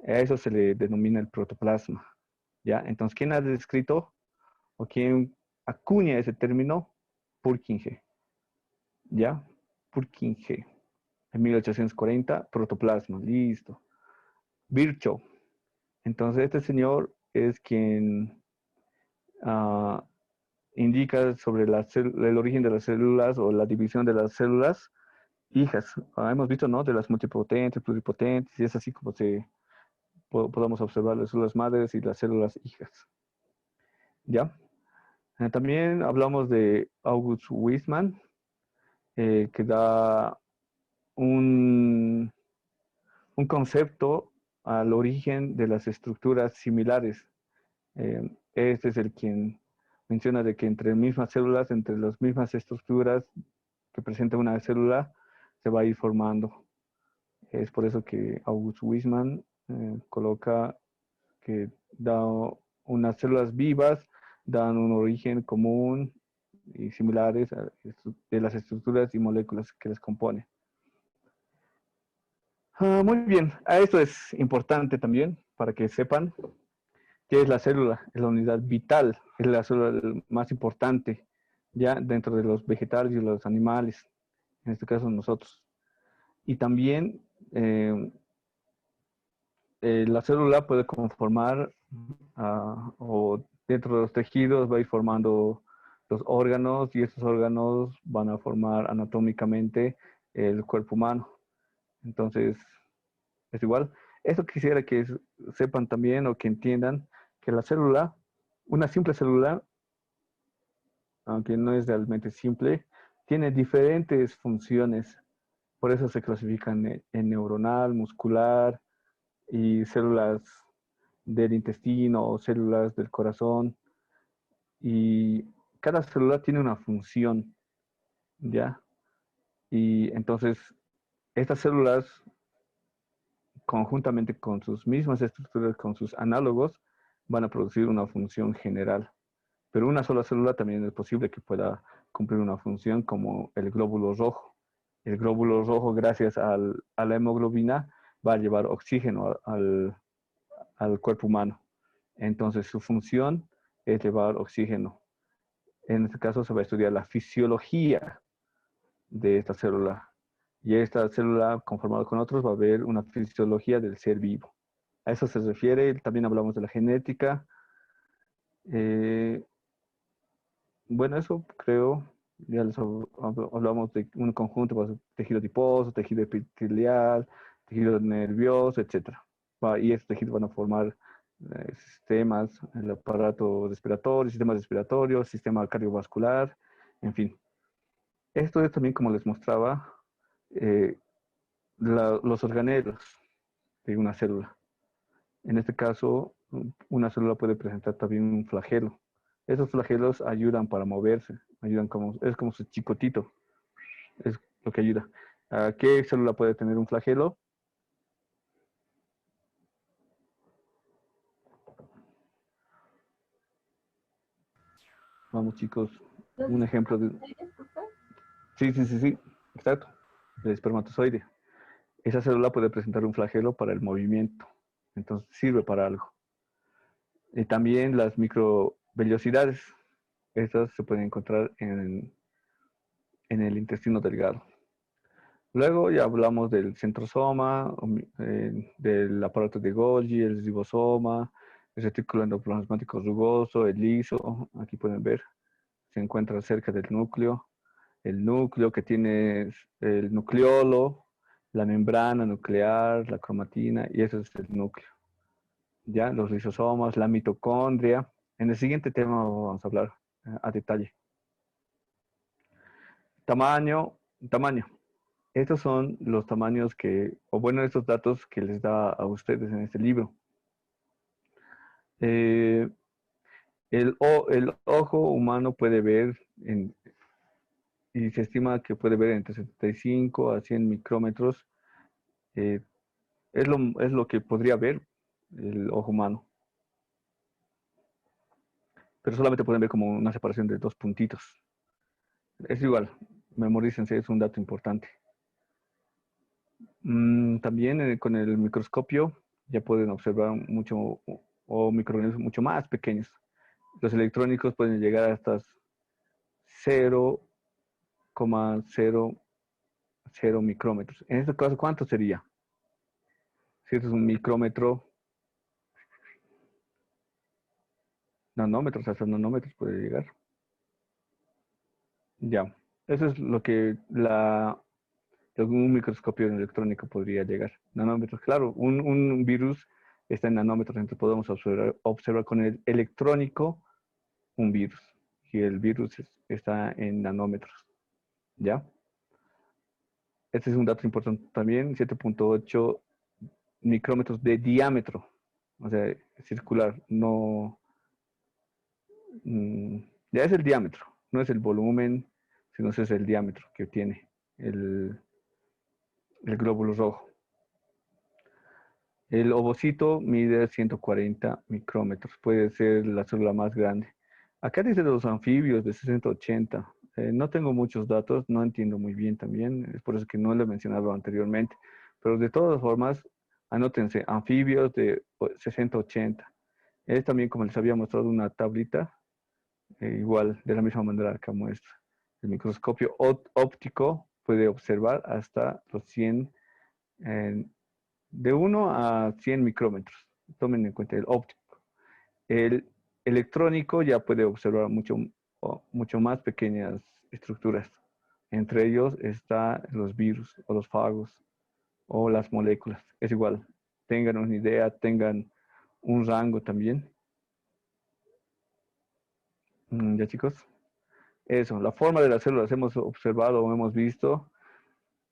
A eso se le denomina el protoplasma. ¿Ya? Entonces, ¿quién ha descrito o quién acuña ese término? Purkinje. ¿Ya? Purkinje. En 1840, protoplasma. Listo. Virchow. Entonces, este señor es quien indica sobre el origen de las células o la división de las células hijas. Hemos visto, ¿no? De las multipotentes, pluripotentes, y es así como podemos observar las células madres y las células hijas. ¿Ya? También hablamos de August Weismann, que da un concepto al origen de las estructuras similares. Este es el quien menciona de que entre mismas células, entre las mismas estructuras, que presenta una célula se va a ir formando. Es por eso que August Weismann coloca que unas células vivas dan un origen común y similares de las estructuras y moléculas que les componen. Muy bien, esto es importante también para que sepan qué es la célula. Es la unidad vital, es la célula más importante ya dentro de los vegetales y los animales, en este caso nosotros. Y también la célula puede conformar o dentro de los tejidos va a ir formando los órganos y estos órganos van a formar anatómicamente el cuerpo humano. Entonces, es igual. Esto quisiera que sepan también o que entiendan que la célula, una simple célula, aunque no es realmente simple, tiene diferentes funciones. Por eso se clasifican en neuronal, muscular y células del intestino o células del corazón. Y cada célula tiene una función, ¿ya? Y entonces, estas células, conjuntamente con sus mismas estructuras, con sus análogos, van a producir una función general. Pero una sola célula también es posible que pueda cumplir una función como el glóbulo rojo. El glóbulo rojo, gracias a la hemoglobina, va a llevar oxígeno al cuerpo humano. Entonces, su función es llevar oxígeno. En este caso, se va a estudiar la fisiología de esta célula. Y esta célula, conformada con otros, va a haber una fisiología del ser vivo. A eso se refiere. También hablamos de la genética. Bueno, eso creo, ya les hablamos de un conjunto, pues, tejido adiposo, tejido epitelial, tejido nervioso, etc. Y estos tejidos van a formar sistemas, el aparato respiratorio, sistemas respiratorios, sistema cardiovascular, en fin. Esto es también, como les mostraba, los organelos de una célula. En este caso, una célula puede presentar también un flagelo. Esos flagelos ayudan para moverse, es como su chicotito, es lo que ayuda. ¿Qué célula puede tener un flagelo? Vamos, chicos, un ejemplo de... Sí, exacto, el espermatozoide. Esa célula puede presentar un flagelo para el movimiento, entonces sirve para algo. Y también las microvellosidades, estas se pueden encontrar en el intestino delgado. Luego ya hablamos del centrosoma, del aparato de Golgi, el ribosoma, el retículo endoplasmático rugoso, el liso, aquí pueden ver, se encuentra cerca del núcleo. El núcleo que tiene el nucleolo, la membrana nuclear, la cromatina, y eso es el núcleo. Ya, los lisosomas, la mitocondria. En el siguiente tema vamos a hablar a detalle. Tamaño. Estos son los tamaños estos datos que les da a ustedes en este libro. El ojo humano puede ver, y se estima que puede ver entre 75 a 100 micrómetros. Es lo que podría ver el ojo humano. Pero solamente pueden ver como una separación de 2 puntitos. Es igual, memorícense, es un dato importante. También con el microscopio ya pueden observar microorganismos mucho más pequeños. Los electrónicos pueden llegar hasta 0,00 micrómetros. En este caso, ¿cuánto sería? Si esto es un micrómetro, nanómetros, hasta nanómetros puede llegar. Ya, eso es lo que un microscopio electrónico podría llegar. Nanómetros, claro, un virus está en nanómetros, entonces podemos observar con el electrónico un virus. Y el virus está en nanómetros. ¿Ya? Este es un dato importante también, 7.8 micrómetros de diámetro. O sea, circular, no... ya es el diámetro, no es el volumen, sino ese es el diámetro que tiene el glóbulo rojo. El ovocito mide 140 micrómetros, puede ser la célula más grande. Acá dice los anfibios de 60 a 80. No tengo muchos datos, no entiendo muy bien también, es por eso que no lo he mencionado anteriormente. Pero de todas formas, anótense, anfibios de 60 a 80. Es también, como les había mostrado, una tablita, igual, de la misma manera acá muestra. El microscopio óptico puede observar hasta los 100, de 1 a 100 micrómetros. Tomen en cuenta el óptico. El electrónico ya puede observar mucho más pequeñas estructuras. Entre ellos están los virus o los fagos o las moléculas. Es igual. Tengan una idea, tengan un rango también. ¿Ya, chicos? Eso, la forma de las células hemos observado o hemos visto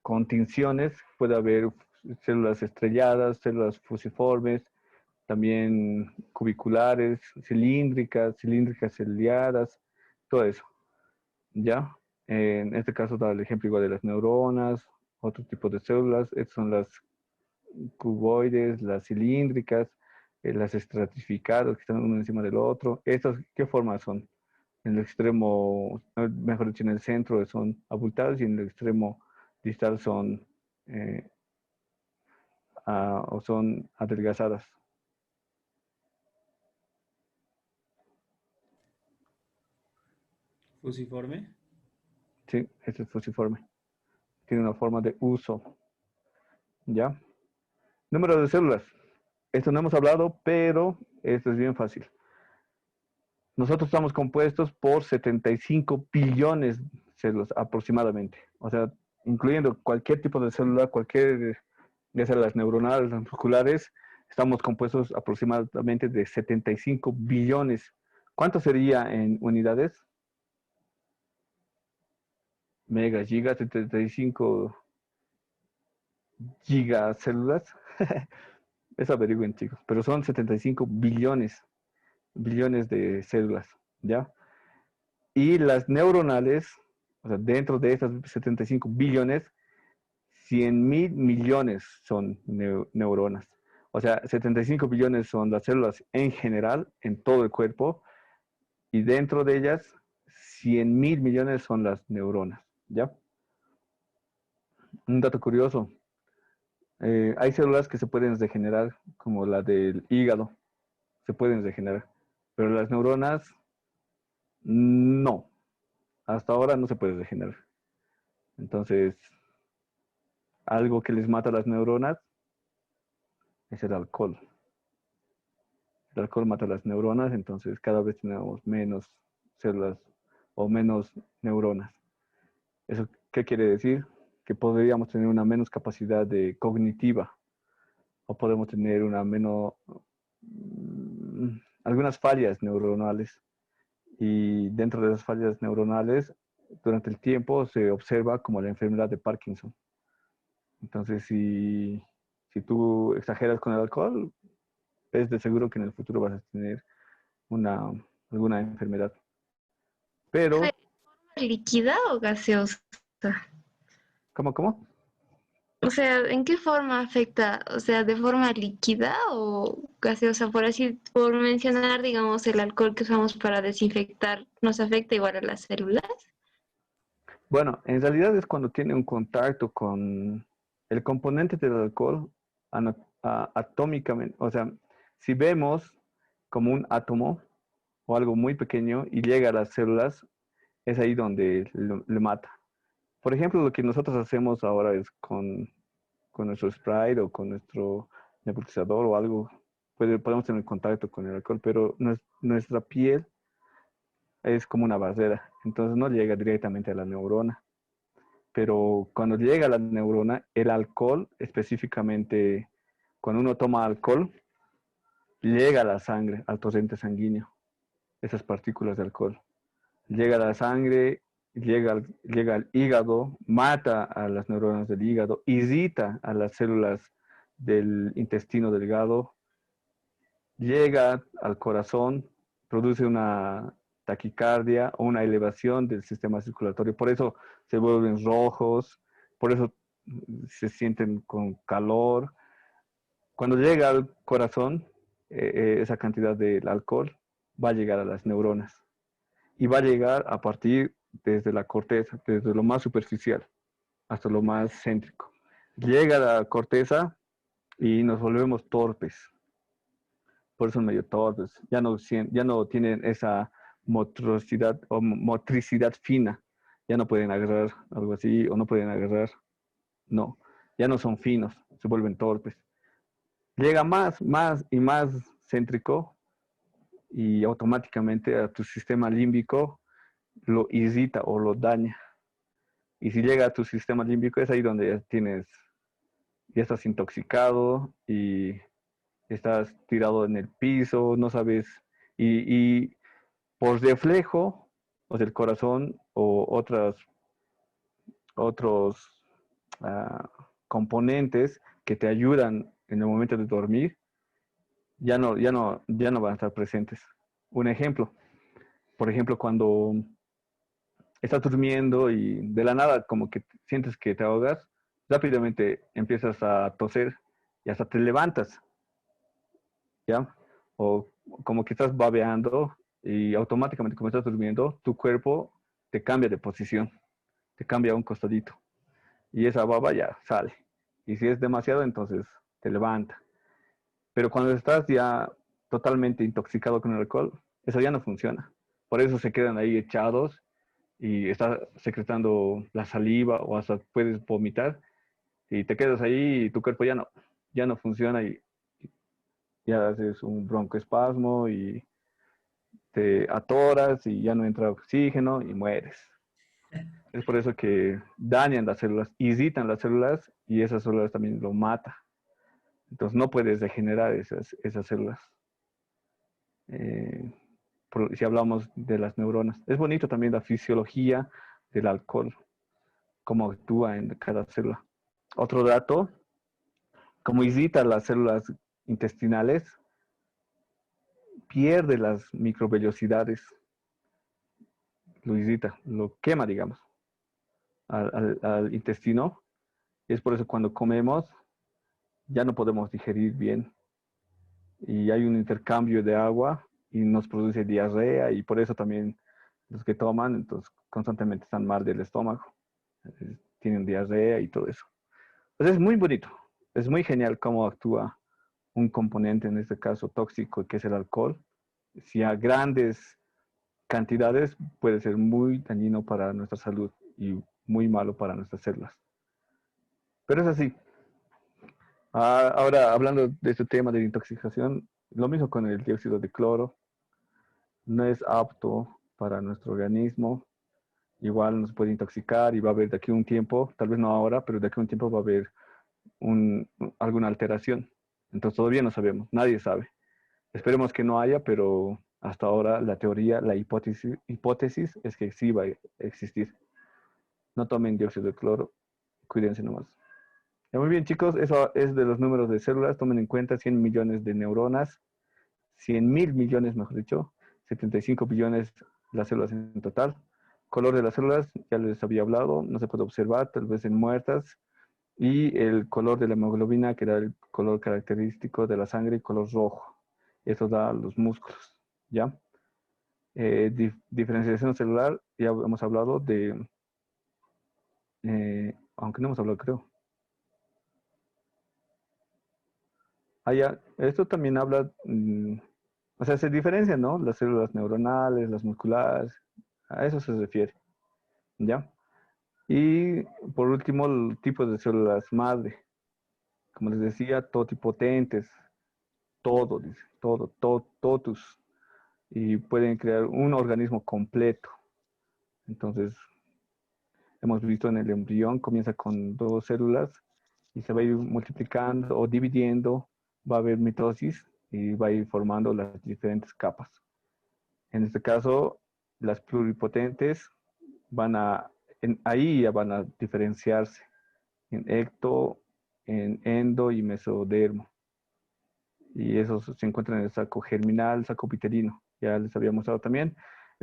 con tinciones. Puede haber células estrelladas, células fusiformes, también cubiculares, cilíndricas ciliadas, todo eso. ¿Ya? En este caso da el ejemplo igual de las neuronas, otro tipo de células. Estas son las cuboides, las cilíndricas, las estratificadas que están uno encima del otro. ¿Estas qué formas son? En el extremo, mejor dicho, en el centro son abultadas y en el extremo distal son, o son adelgazadas. Fusiforme. Sí, este es fusiforme. Tiene una forma de uso. ¿Ya? Número de células. Esto no hemos hablado, pero esto es bien fácil. Nosotros estamos compuestos por 75 billones de células aproximadamente. O sea, incluyendo cualquier tipo de célula, ya sea las neuronales, las musculares, estamos compuestos aproximadamente de 75 billones. ¿Cuánto sería en unidades? Mega, giga, 75 gigacélulas. Eso averigüen, chicos. Pero son 75 billones de células, ¿ya? Y las neuronales, o sea, dentro de esas 75 billones, 100.000 millones son neuronas. O sea, 75 billones son las células en general, en todo el cuerpo, y dentro de ellas, 100.000 millones son las neuronas, ¿ya? Un dato curioso, hay células que se pueden regenerar, como la del hígado, se pueden regenerar, pero las neuronas, no. Hasta ahora no se puede regenerar. Entonces, algo que les mata a las neuronas es el alcohol. El alcohol mata a las neuronas, entonces cada vez tenemos menos células o menos neuronas. ¿Eso qué quiere decir? Que podríamos tener una menos capacidad cognitiva o podemos tener algunas fallas neuronales. Y dentro de esas fallas neuronales, durante el tiempo se observa como la enfermedad de Parkinson. Entonces, si tú exageras con el alcohol, es de seguro que en el futuro vas a tener alguna enfermedad. Pero, ¿Líquida o gaseosa? ¿cómo? O sea, ¿en qué forma afecta? O sea, ¿de forma líquida o gaseosa? Por mencionar, digamos, el alcohol que usamos para desinfectar, ¿nos afecta igual a las células? Bueno, en realidad es cuando tiene un contacto con el componente del alcohol atómicamente. O sea, si vemos como un átomo o algo muy pequeño y llega a las células, es ahí donde le mata. Por ejemplo, lo que nosotros hacemos ahora es con nuestro Sprite o con nuestro nebulizador o algo, podemos tener contacto con el alcohol, pero nuestra piel es como una barrera, entonces no llega directamente a la neurona. Pero cuando llega a la neurona, el alcohol, específicamente cuando uno toma alcohol, llega a la sangre, al torrente sanguíneo, esas partículas de alcohol. Llega a la sangre, llega al hígado, mata a las neuronas del hígado, irrita a las células del intestino delgado, llega al corazón, produce una taquicardia o una elevación del sistema circulatorio. Por eso se vuelven rojos, por eso se sienten con calor. Cuando llega al corazón, esa cantidad del alcohol va a llegar a las neuronas y va a llegar a partir desde la corteza, desde lo más superficial hasta lo más céntrico. Llega a la corteza y nos volvemos torpes. Por eso medio torpes. Ya no tienen esa motricidad o motricidad fina. Ya no pueden agarrar algo así o no pueden agarrar. No, ya no son finos, se vuelven torpes. Llega más y más céntrico y automáticamente a tu sistema límbico lo irrita o lo daña. Y si llega a tu sistema límbico es ahí donde ya estás intoxicado y estás tirado en el piso, no sabes, y por reflejo, o sea, el corazón o otros componentes que te ayudan en el momento de dormir, ya no van a estar presentes. Un ejemplo, por ejemplo, cuando estás durmiendo y de la nada como que sientes que te ahogas, rápidamente empiezas a toser y hasta te levantas, ¿ya? O como que estás babeando y automáticamente como estás durmiendo, tu cuerpo te cambia de posición, te cambia a un costadito y esa baba ya sale. Y si es demasiado, entonces te levanta. Pero cuando estás ya totalmente intoxicado con el alcohol, eso ya no funciona. Por eso se quedan ahí echados y estás secretando la saliva o hasta puedes vomitar y te quedas ahí y tu cuerpo ya no funciona y ya haces un broncoespasmo y te atoras y ya no entra oxígeno y mueres. Es por eso que dañan las células, irritan las células y esas células también lo mata. Entonces no puedes regenerar esas células. Si hablamos de las neuronas. Es bonito también la fisiología del alcohol, cómo actúa en cada célula. Otro dato, como irrita las células intestinales, pierde las microvellosidades, lo irrita, lo quema, digamos, al intestino. Es por eso cuando comemos ya no podemos digerir bien y hay un intercambio de agua y nos produce diarrea y por eso también los que toman entonces constantemente están mal del estómago, tienen diarrea y todo eso. Entonces es muy bonito, es muy genial cómo actúa un componente, en este caso tóxico, que es el alcohol. Si a grandes cantidades puede ser muy dañino para nuestra salud y muy malo para nuestras células. Pero es así. Ahora, hablando de este tema de intoxicación, lo mismo con el dióxido de cloro. No es apto para nuestro organismo. Igual nos puede intoxicar y va a haber de aquí a un tiempo, tal vez no ahora, pero de aquí a un tiempo va a haber alguna alteración. Entonces todavía no sabemos, nadie sabe. Esperemos que no haya, pero hasta ahora la teoría, la hipótesis es que sí va a existir. No tomen dióxido de cloro, cuídense nomás. Ya, muy bien, chicos, eso es de los números de células. Tomen en cuenta 100 millones de neuronas, 100.000 millones, mejor dicho, 75 billones las células en total. Color de las células, ya les había hablado, no se puede observar, tal vez en muertas. Y el color de la hemoglobina, que era el color característico de la sangre, color rojo. Eso da los músculos, ¿ya? Diferenciación celular, ya hemos hablado de, aunque no hemos hablado, creo. Ya, esto también habla, o sea, se diferencian, ¿no? Las células neuronales, las musculares, a eso se refiere, ¿ya? Y por último, el tipo de células madre. Como les decía, totipotentes, todo, dice, totus. Y pueden crear un organismo completo. Entonces, hemos visto en el embrión, comienza con 2 células y se va a ir multiplicando o dividiendo, va a haber mitosis y va a ir formando las diferentes capas. En este caso, las pluripotentes ahí ya van a diferenciarse en ecto, en endo y mesodermo. Y esos se encuentran en el saco germinal, saco piterino. Ya les había mostrado también.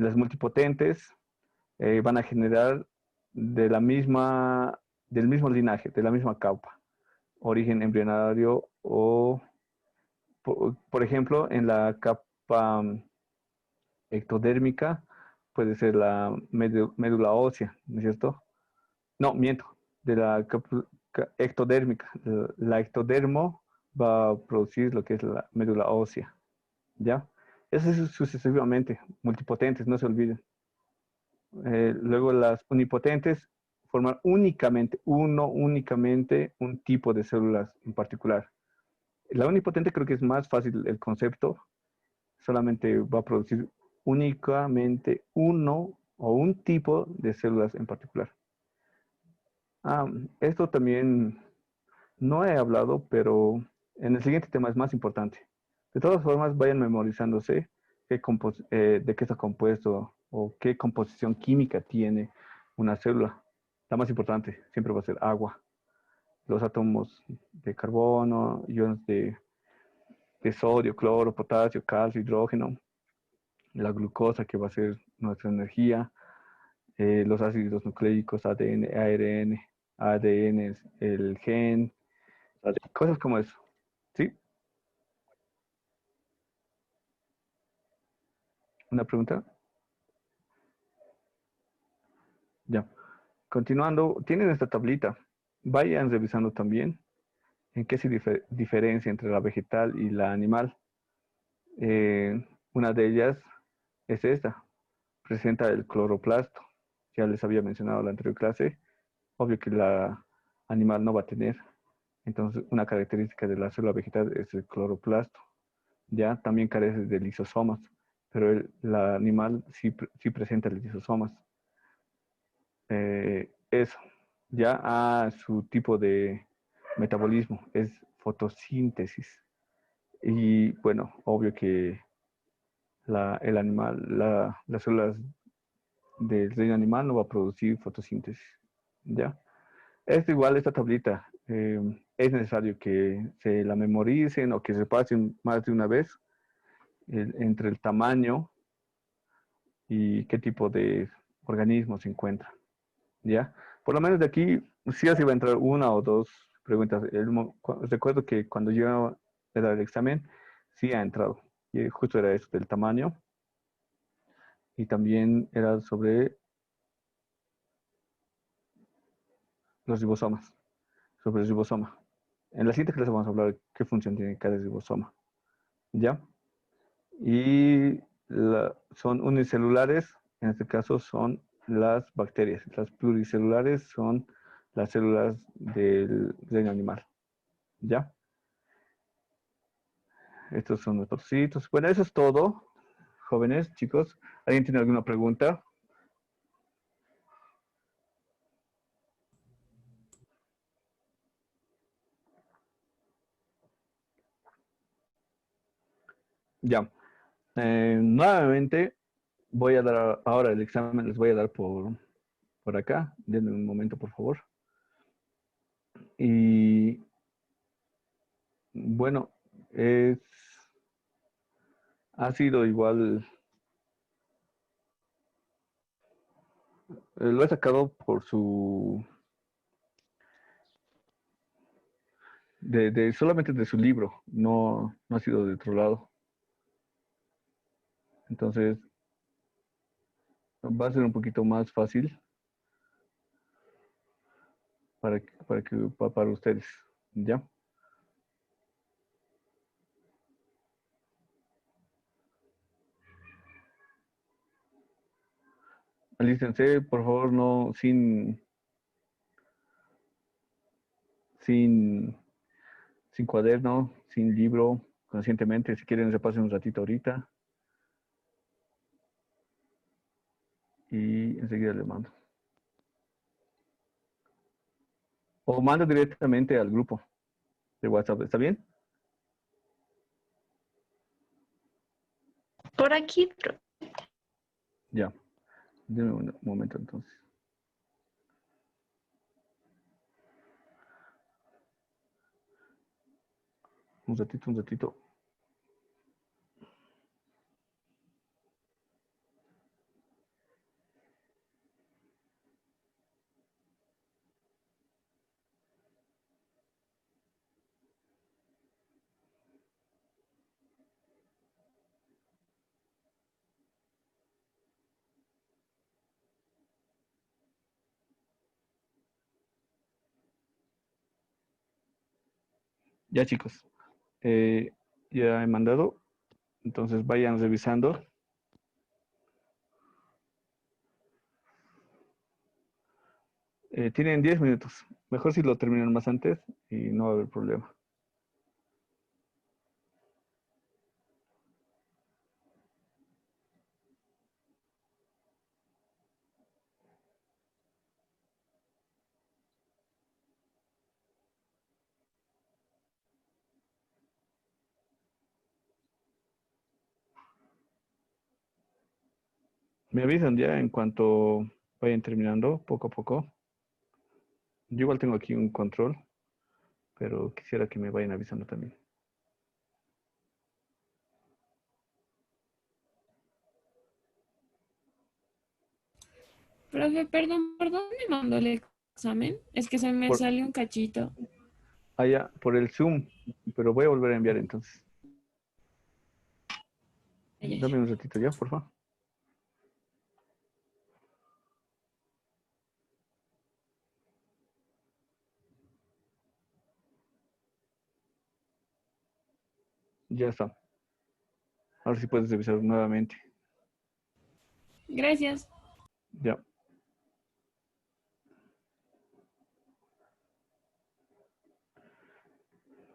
Las multipotentes van a generar del mismo linaje, de la misma causa, origen embrionario o, por ejemplo, en la capa ectodérmica puede ser la médula ósea, ¿no es cierto? No, miento, de la ectodérmica. La ectodermo va a producir lo que es la médula ósea, ¿ya? Eso es sucesivamente, multipotentes, no se olviden. Luego las unipotentes forman únicamente un tipo de células en particular. La unipotente creo que es más fácil el concepto, solamente va a producir únicamente uno o un tipo de células en particular. Esto también no he hablado, pero en el siguiente tema es más importante. De todas formas, vayan memorizándose de qué está compuesto o qué composición química tiene una célula. La más importante siempre va a ser agua. Los átomos de carbono, iones de sodio, cloro, potasio, calcio, hidrógeno, la glucosa que va a ser nuestra energía, los ácidos nucleicos, ADN, ARN, ADN es el gen, cosas como eso. ¿Sí? ¿Una pregunta? Ya. Continuando, tienen esta tablita. Vayan revisando también en qué se diferencia entre la vegetal y la animal. Una de ellas es esta. Presenta el cloroplasto. Ya les había mencionado en la anterior clase. Obvio que la animal no va a tener. Entonces, una característica de la célula vegetal es el cloroplasto. Ya también carece de lisosomas, pero la animal sí presenta lisosomas. Eso. Ya su tipo de metabolismo es fotosíntesis. Y bueno, obvio que el animal, las células del reino animal no va a producir fotosíntesis. ¿Ya? Esto igual, esta tablita, es necesario que se la memoricen o que se pasen más de una vez entre el tamaño y qué tipo de organismo se encuentra. ¿Ya? Por lo menos de aquí sí así va a entrar una o dos preguntas. Recuerdo que cuando yo era el examen, sí ha entrado. Y justo era eso, del tamaño. Y también era sobre los ribosomas. Sobre el ribosoma. En la siguiente clase vamos a hablar de qué función tiene cada ribosoma. ¿Ya? Y son unicelulares, en este caso son las bacterias. Las pluricelulares son las células del reino animal. ¿Ya? Estos son los potocitos. Bueno, eso es todo, jóvenes, chicos. ¿Alguien tiene alguna pregunta? Ya. Nuevamente voy a dar ahora el examen, les voy a dar por acá. Denme un momento, por favor. Y bueno, ha sido igual, lo he sacado por solamente de su libro, no ha sido de otro lado. Entonces, va a ser un poquito más fácil para ustedes, ¿ya? Alístense, por favor, no, sin, sin cuaderno, sin libro, conscientemente. Si quieren, repasen un ratito ahorita. Y enseguida les mando. O mando directamente al grupo de WhatsApp, ¿está bien? Por aquí, Ya. Deme un momento entonces. Un ratito. Ya chicos, eh, ya he mandado, entonces vayan revisando. Tienen 10 minutos. Mejor si lo terminan más antes y no va a haber problema. Me avisan ya en cuanto vayan terminando, poco a poco. Yo igual tengo aquí un control, pero quisiera que me vayan avisando también. Profe, perdón, ¿por dónde mandó el examen? Es que se me Por, sale un cachito. allá, por el Zoom, pero voy a volver a enviar entonces. Ay, ay, Dame un ratito ya, por favor. Ya está. Ahora sí puedes revisar nuevamente. Gracias. Ya.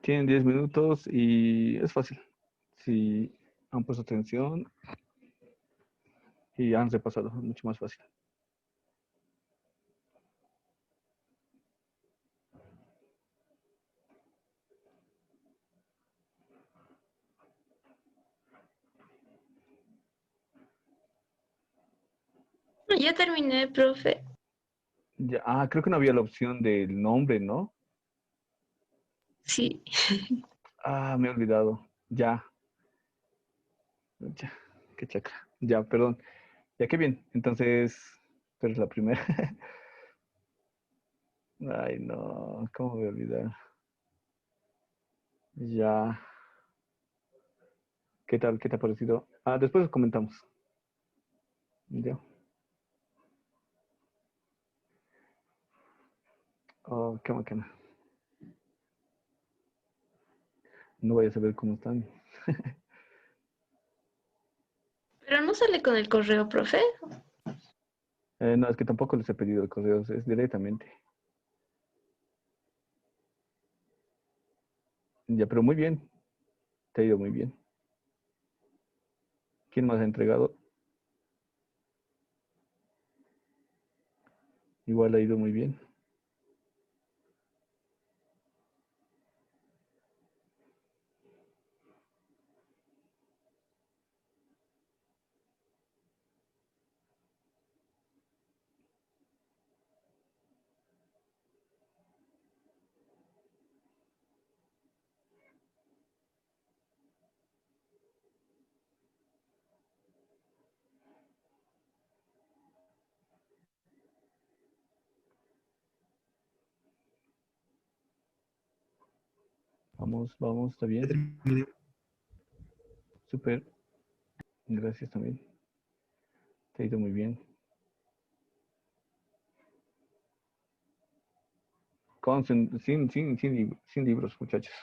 Tienen 10 minutos y es fácil. Si han puesto atención y han repasado, es mucho más fácil. Ya terminé, profe. Ya, creo que no había la opción del nombre, ¿no? Sí. Me he olvidado. Ya, ya, qué chacra. Ya, perdón. Ya, qué bien. Entonces, tú eres la primera. Ay, no, ¿cómo me voy a olvidar? Ya, ¿qué tal? ¿Qué te ha parecido? Después comentamos. Ya. Oh, qué bacana. No vayas a ver cómo están. Pero no sale con el correo, profe. No, es que tampoco les he pedido correos, es directamente. Ya, pero muy bien. Te ha ido muy bien. ¿Quién más ha entregado? Igual ha ido muy bien. Vamos, vamos, está Ya bien. terminé. Súper. Gracias también. Te ha ido muy bien. Sin libros, muchachos.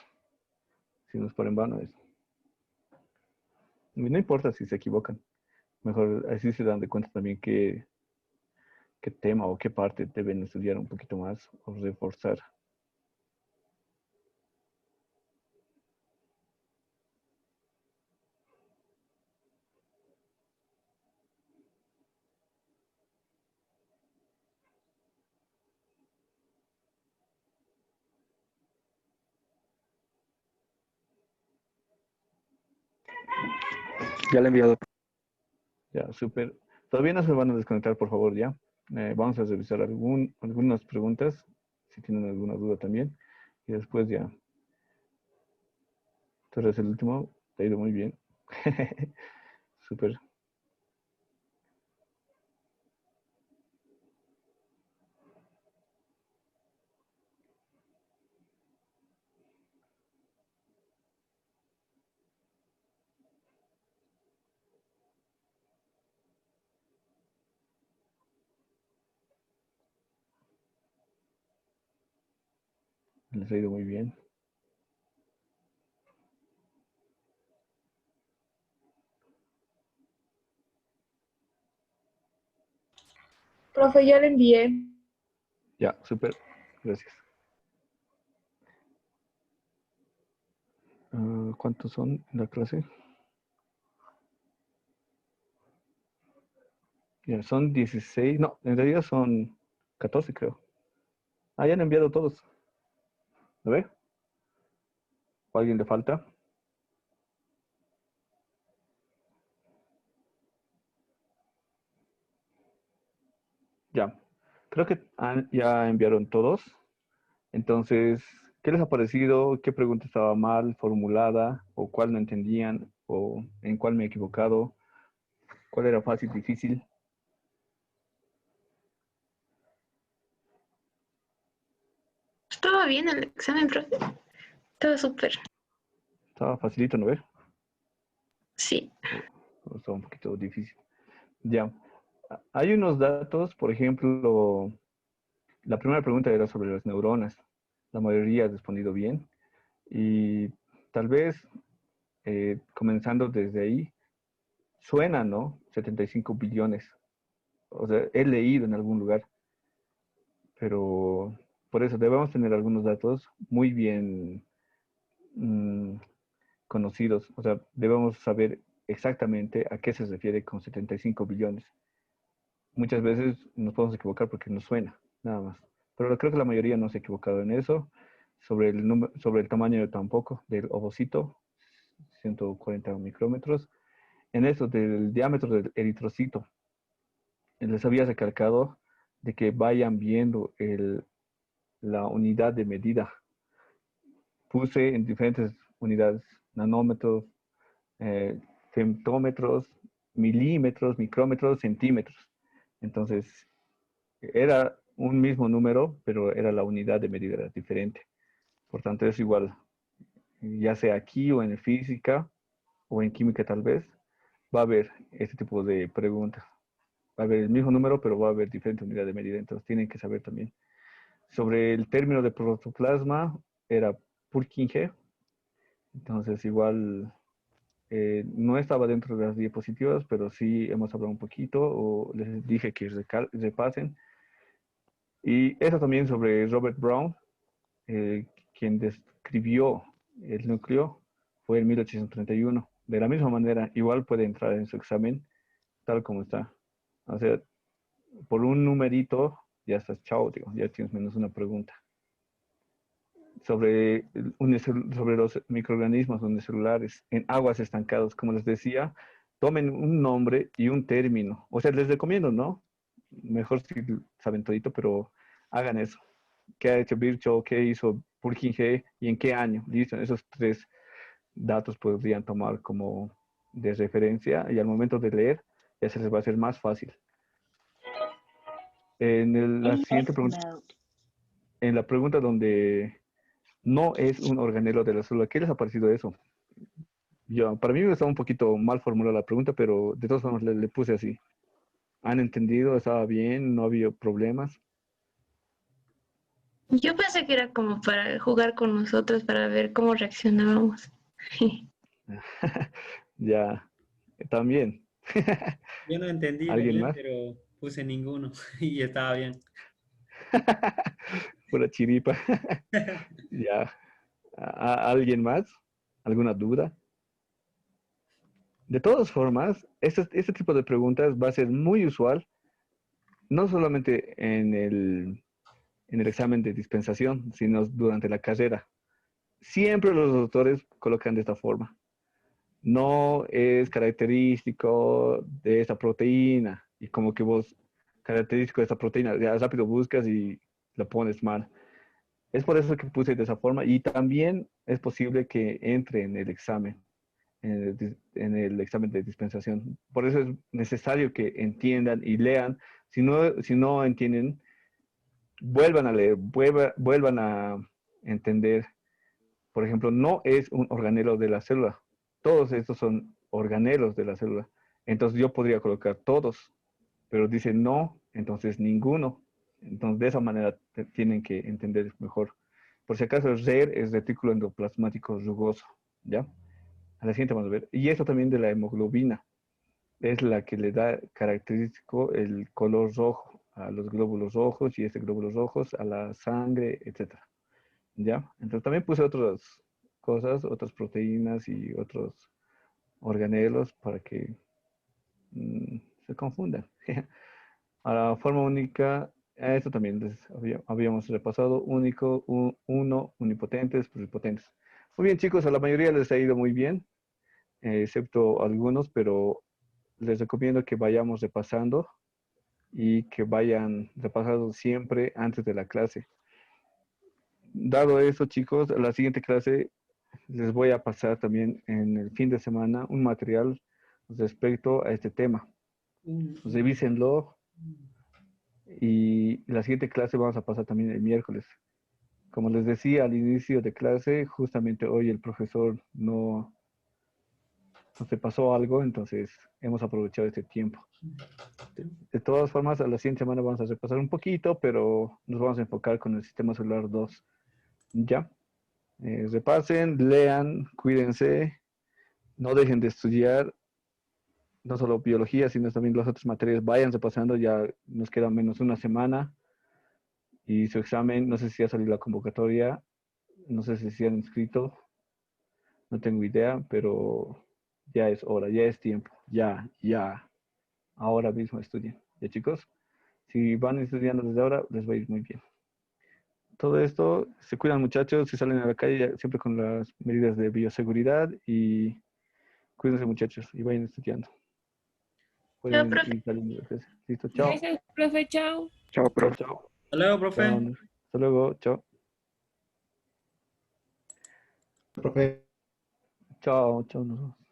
Si nos ponen vano eso. No importa si se equivocan. Mejor así se dan de cuenta también qué tema o qué parte deben estudiar un poquito más o reforzar. Ya le he enviado. Ya, súper. Todavía no se van a desconectar, por favor, ya. Vamos a revisar algunas preguntas, si tienen alguna duda también. Y después ya. Tú eres el último. Te ha ido muy bien. Súper. Les ha ido muy bien. Profe, ya le envié. Ya, súper. Gracias. ¿Cuántos son en la clase? Ya, son 16. No, en realidad son 14, creo. Ah, ya han enviado todos. ¿Lo ve? ¿O a alguien le falta? Ya. Creo que ya enviaron todos. Entonces, ¿qué les ha parecido? ¿Qué pregunta estaba mal formulada? ¿O cuál no entendían? ¿O en cuál me he equivocado? ¿Cuál era fácil, difícil? Estaba bien el examen, profe. Estaba súper. Estaba facilito, ¿no ve? Sí. O estaba un poquito difícil. Ya. Hay unos datos, por ejemplo, la primera pregunta era sobre las neuronas. La mayoría ha respondido bien. Y tal vez, comenzando desde ahí, suena, ¿no? 75 billones. O sea, he leído en algún lugar, pero por eso debemos tener algunos datos muy bien mm, conocidos. O sea, debemos saber exactamente a qué se refiere con 75 billones. Muchas veces nos podemos equivocar porque nos suena, nada más. Pero creo que la mayoría no se ha equivocado en eso. Sobre el tamaño tampoco del ovocito, 140 micrómetros. En eso del diámetro del eritrocito, les había recalcado de que vayan viendo la unidad de medida. Puse en diferentes unidades, nanómetros, femtómetros, milímetros, micrómetros, centímetros. Entonces, era un mismo número, pero era la unidad de medida era diferente. Por tanto, es igual, ya sea aquí o en física o en química tal vez, va a haber este tipo de preguntas. Va a haber el mismo número, pero va a haber diferente unidad de medida. Entonces, tienen que saber también. Sobre el término de protoplasma, era Purkinje. Entonces, igual no estaba dentro de las diapositivas, pero sí hemos hablado un poquito o les dije que repasen. Y eso también sobre Robert Brown, quien describió el núcleo, fue en 1831. De la misma manera, igual puede entrar en su examen tal como está. O sea, por un numerito ya estás chao, digo, ya tienes menos una pregunta. Sobre los microorganismos unicelulares en aguas estancadas, como les decía, tomen un nombre y un término. O sea, les recomiendo, ¿no? Mejor si saben todito, pero hagan eso. ¿Qué ha hecho Virchow? ¿Qué hizo Purkinje? ¿Y en qué año? Listo, esos tres datos podrían tomar como de referencia y al momento de leer ya se les va a hacer más fácil. La siguiente pregunta, en la pregunta donde no es un organelo de la célula, ¿qué les ha parecido eso? Para mí estaba un poquito mal formulada la pregunta, pero de todas formas le puse así. ¿Han entendido? ¿Estaba bien? ¿No había problemas? Yo pensé que era como para jugar con nosotros, para ver cómo reaccionábamos. Ya, también. Yo no entendí ¿Alguien bien, más? pero puse ninguno y estaba bien. Pura chiripa. Ya. ¿Alguien más? ¿Alguna duda? De todas formas, este tipo de preguntas va a ser muy usual, no solamente en el examen de dispensación, sino durante la carrera. Siempre los doctores colocan de esta forma. No es característico de esta proteína. Y como que vos, característico de esta proteína, ya rápido buscas y la pones mal. Es por eso que puse de esa forma y también es posible que entre en el examen, en el examen de dispensación. Por eso es necesario que entiendan y lean. Si no entienden, vuelvan a leer, vuelvan a entender. Por ejemplo, no es un organelo de la célula. Todos estos son organelos de la célula. Entonces yo podría colocar todos, pero dice no, entonces ninguno. Entonces de esa manera tienen que entender mejor. Por si acaso, el RER es retículo endoplasmático rugoso, ¿ya? A la siguiente vamos a ver. Y esto también de la hemoglobina. Es la que le da característico el color rojo a los glóbulos rojos y glóbulos rojos a la sangre, etc. ¿Ya? Entonces también puse otras cosas, otras proteínas y otros organelos para que se confundan. A la forma única, a esto también habíamos repasado, único, uno, unipotentes, pluripotentes. Muy bien, chicos, a la mayoría les ha ido muy bien, excepto algunos, pero les recomiendo que vayamos repasando y que vayan repasando siempre antes de la clase. Dado eso, chicos, a la siguiente clase les voy a pasar también en el fin de semana un material respecto a este tema. Revísenlo y la siguiente clase vamos a pasar también el miércoles. Como les decía al inicio de clase, justamente hoy el profesor no se pasó algo, entonces hemos aprovechado este tiempo. De todas formas, a la siguiente semana vamos a repasar un poquito, pero nos vamos a enfocar con el sistema celular 2. ¿Ya? Repasen, lean, cuídense, no dejen de estudiar, no solo biología, sino también las otras materias. Vayan repasando, ya nos queda menos una semana. Y su examen, no sé si ha salido la convocatoria, no sé si se han inscrito, no tengo idea, pero ya es hora, ya es tiempo, ya, ahora mismo estudien. ¿Ya, chicos? Si van estudiando desde ahora, les va a ir muy bien. Todo esto, se cuidan, muchachos, si salen a la calle siempre con las medidas de bioseguridad y cuídense, muchachos, y vayan estudiando. Pueden profe. ir saliendo de clase. Listo, chao. Gracias, profe, chao. Chao, Chao, profe. chao. Hasta luego, Chao, profe. Andrés. Hasta luego, chao. Profe. Chao, chao, nos vemos.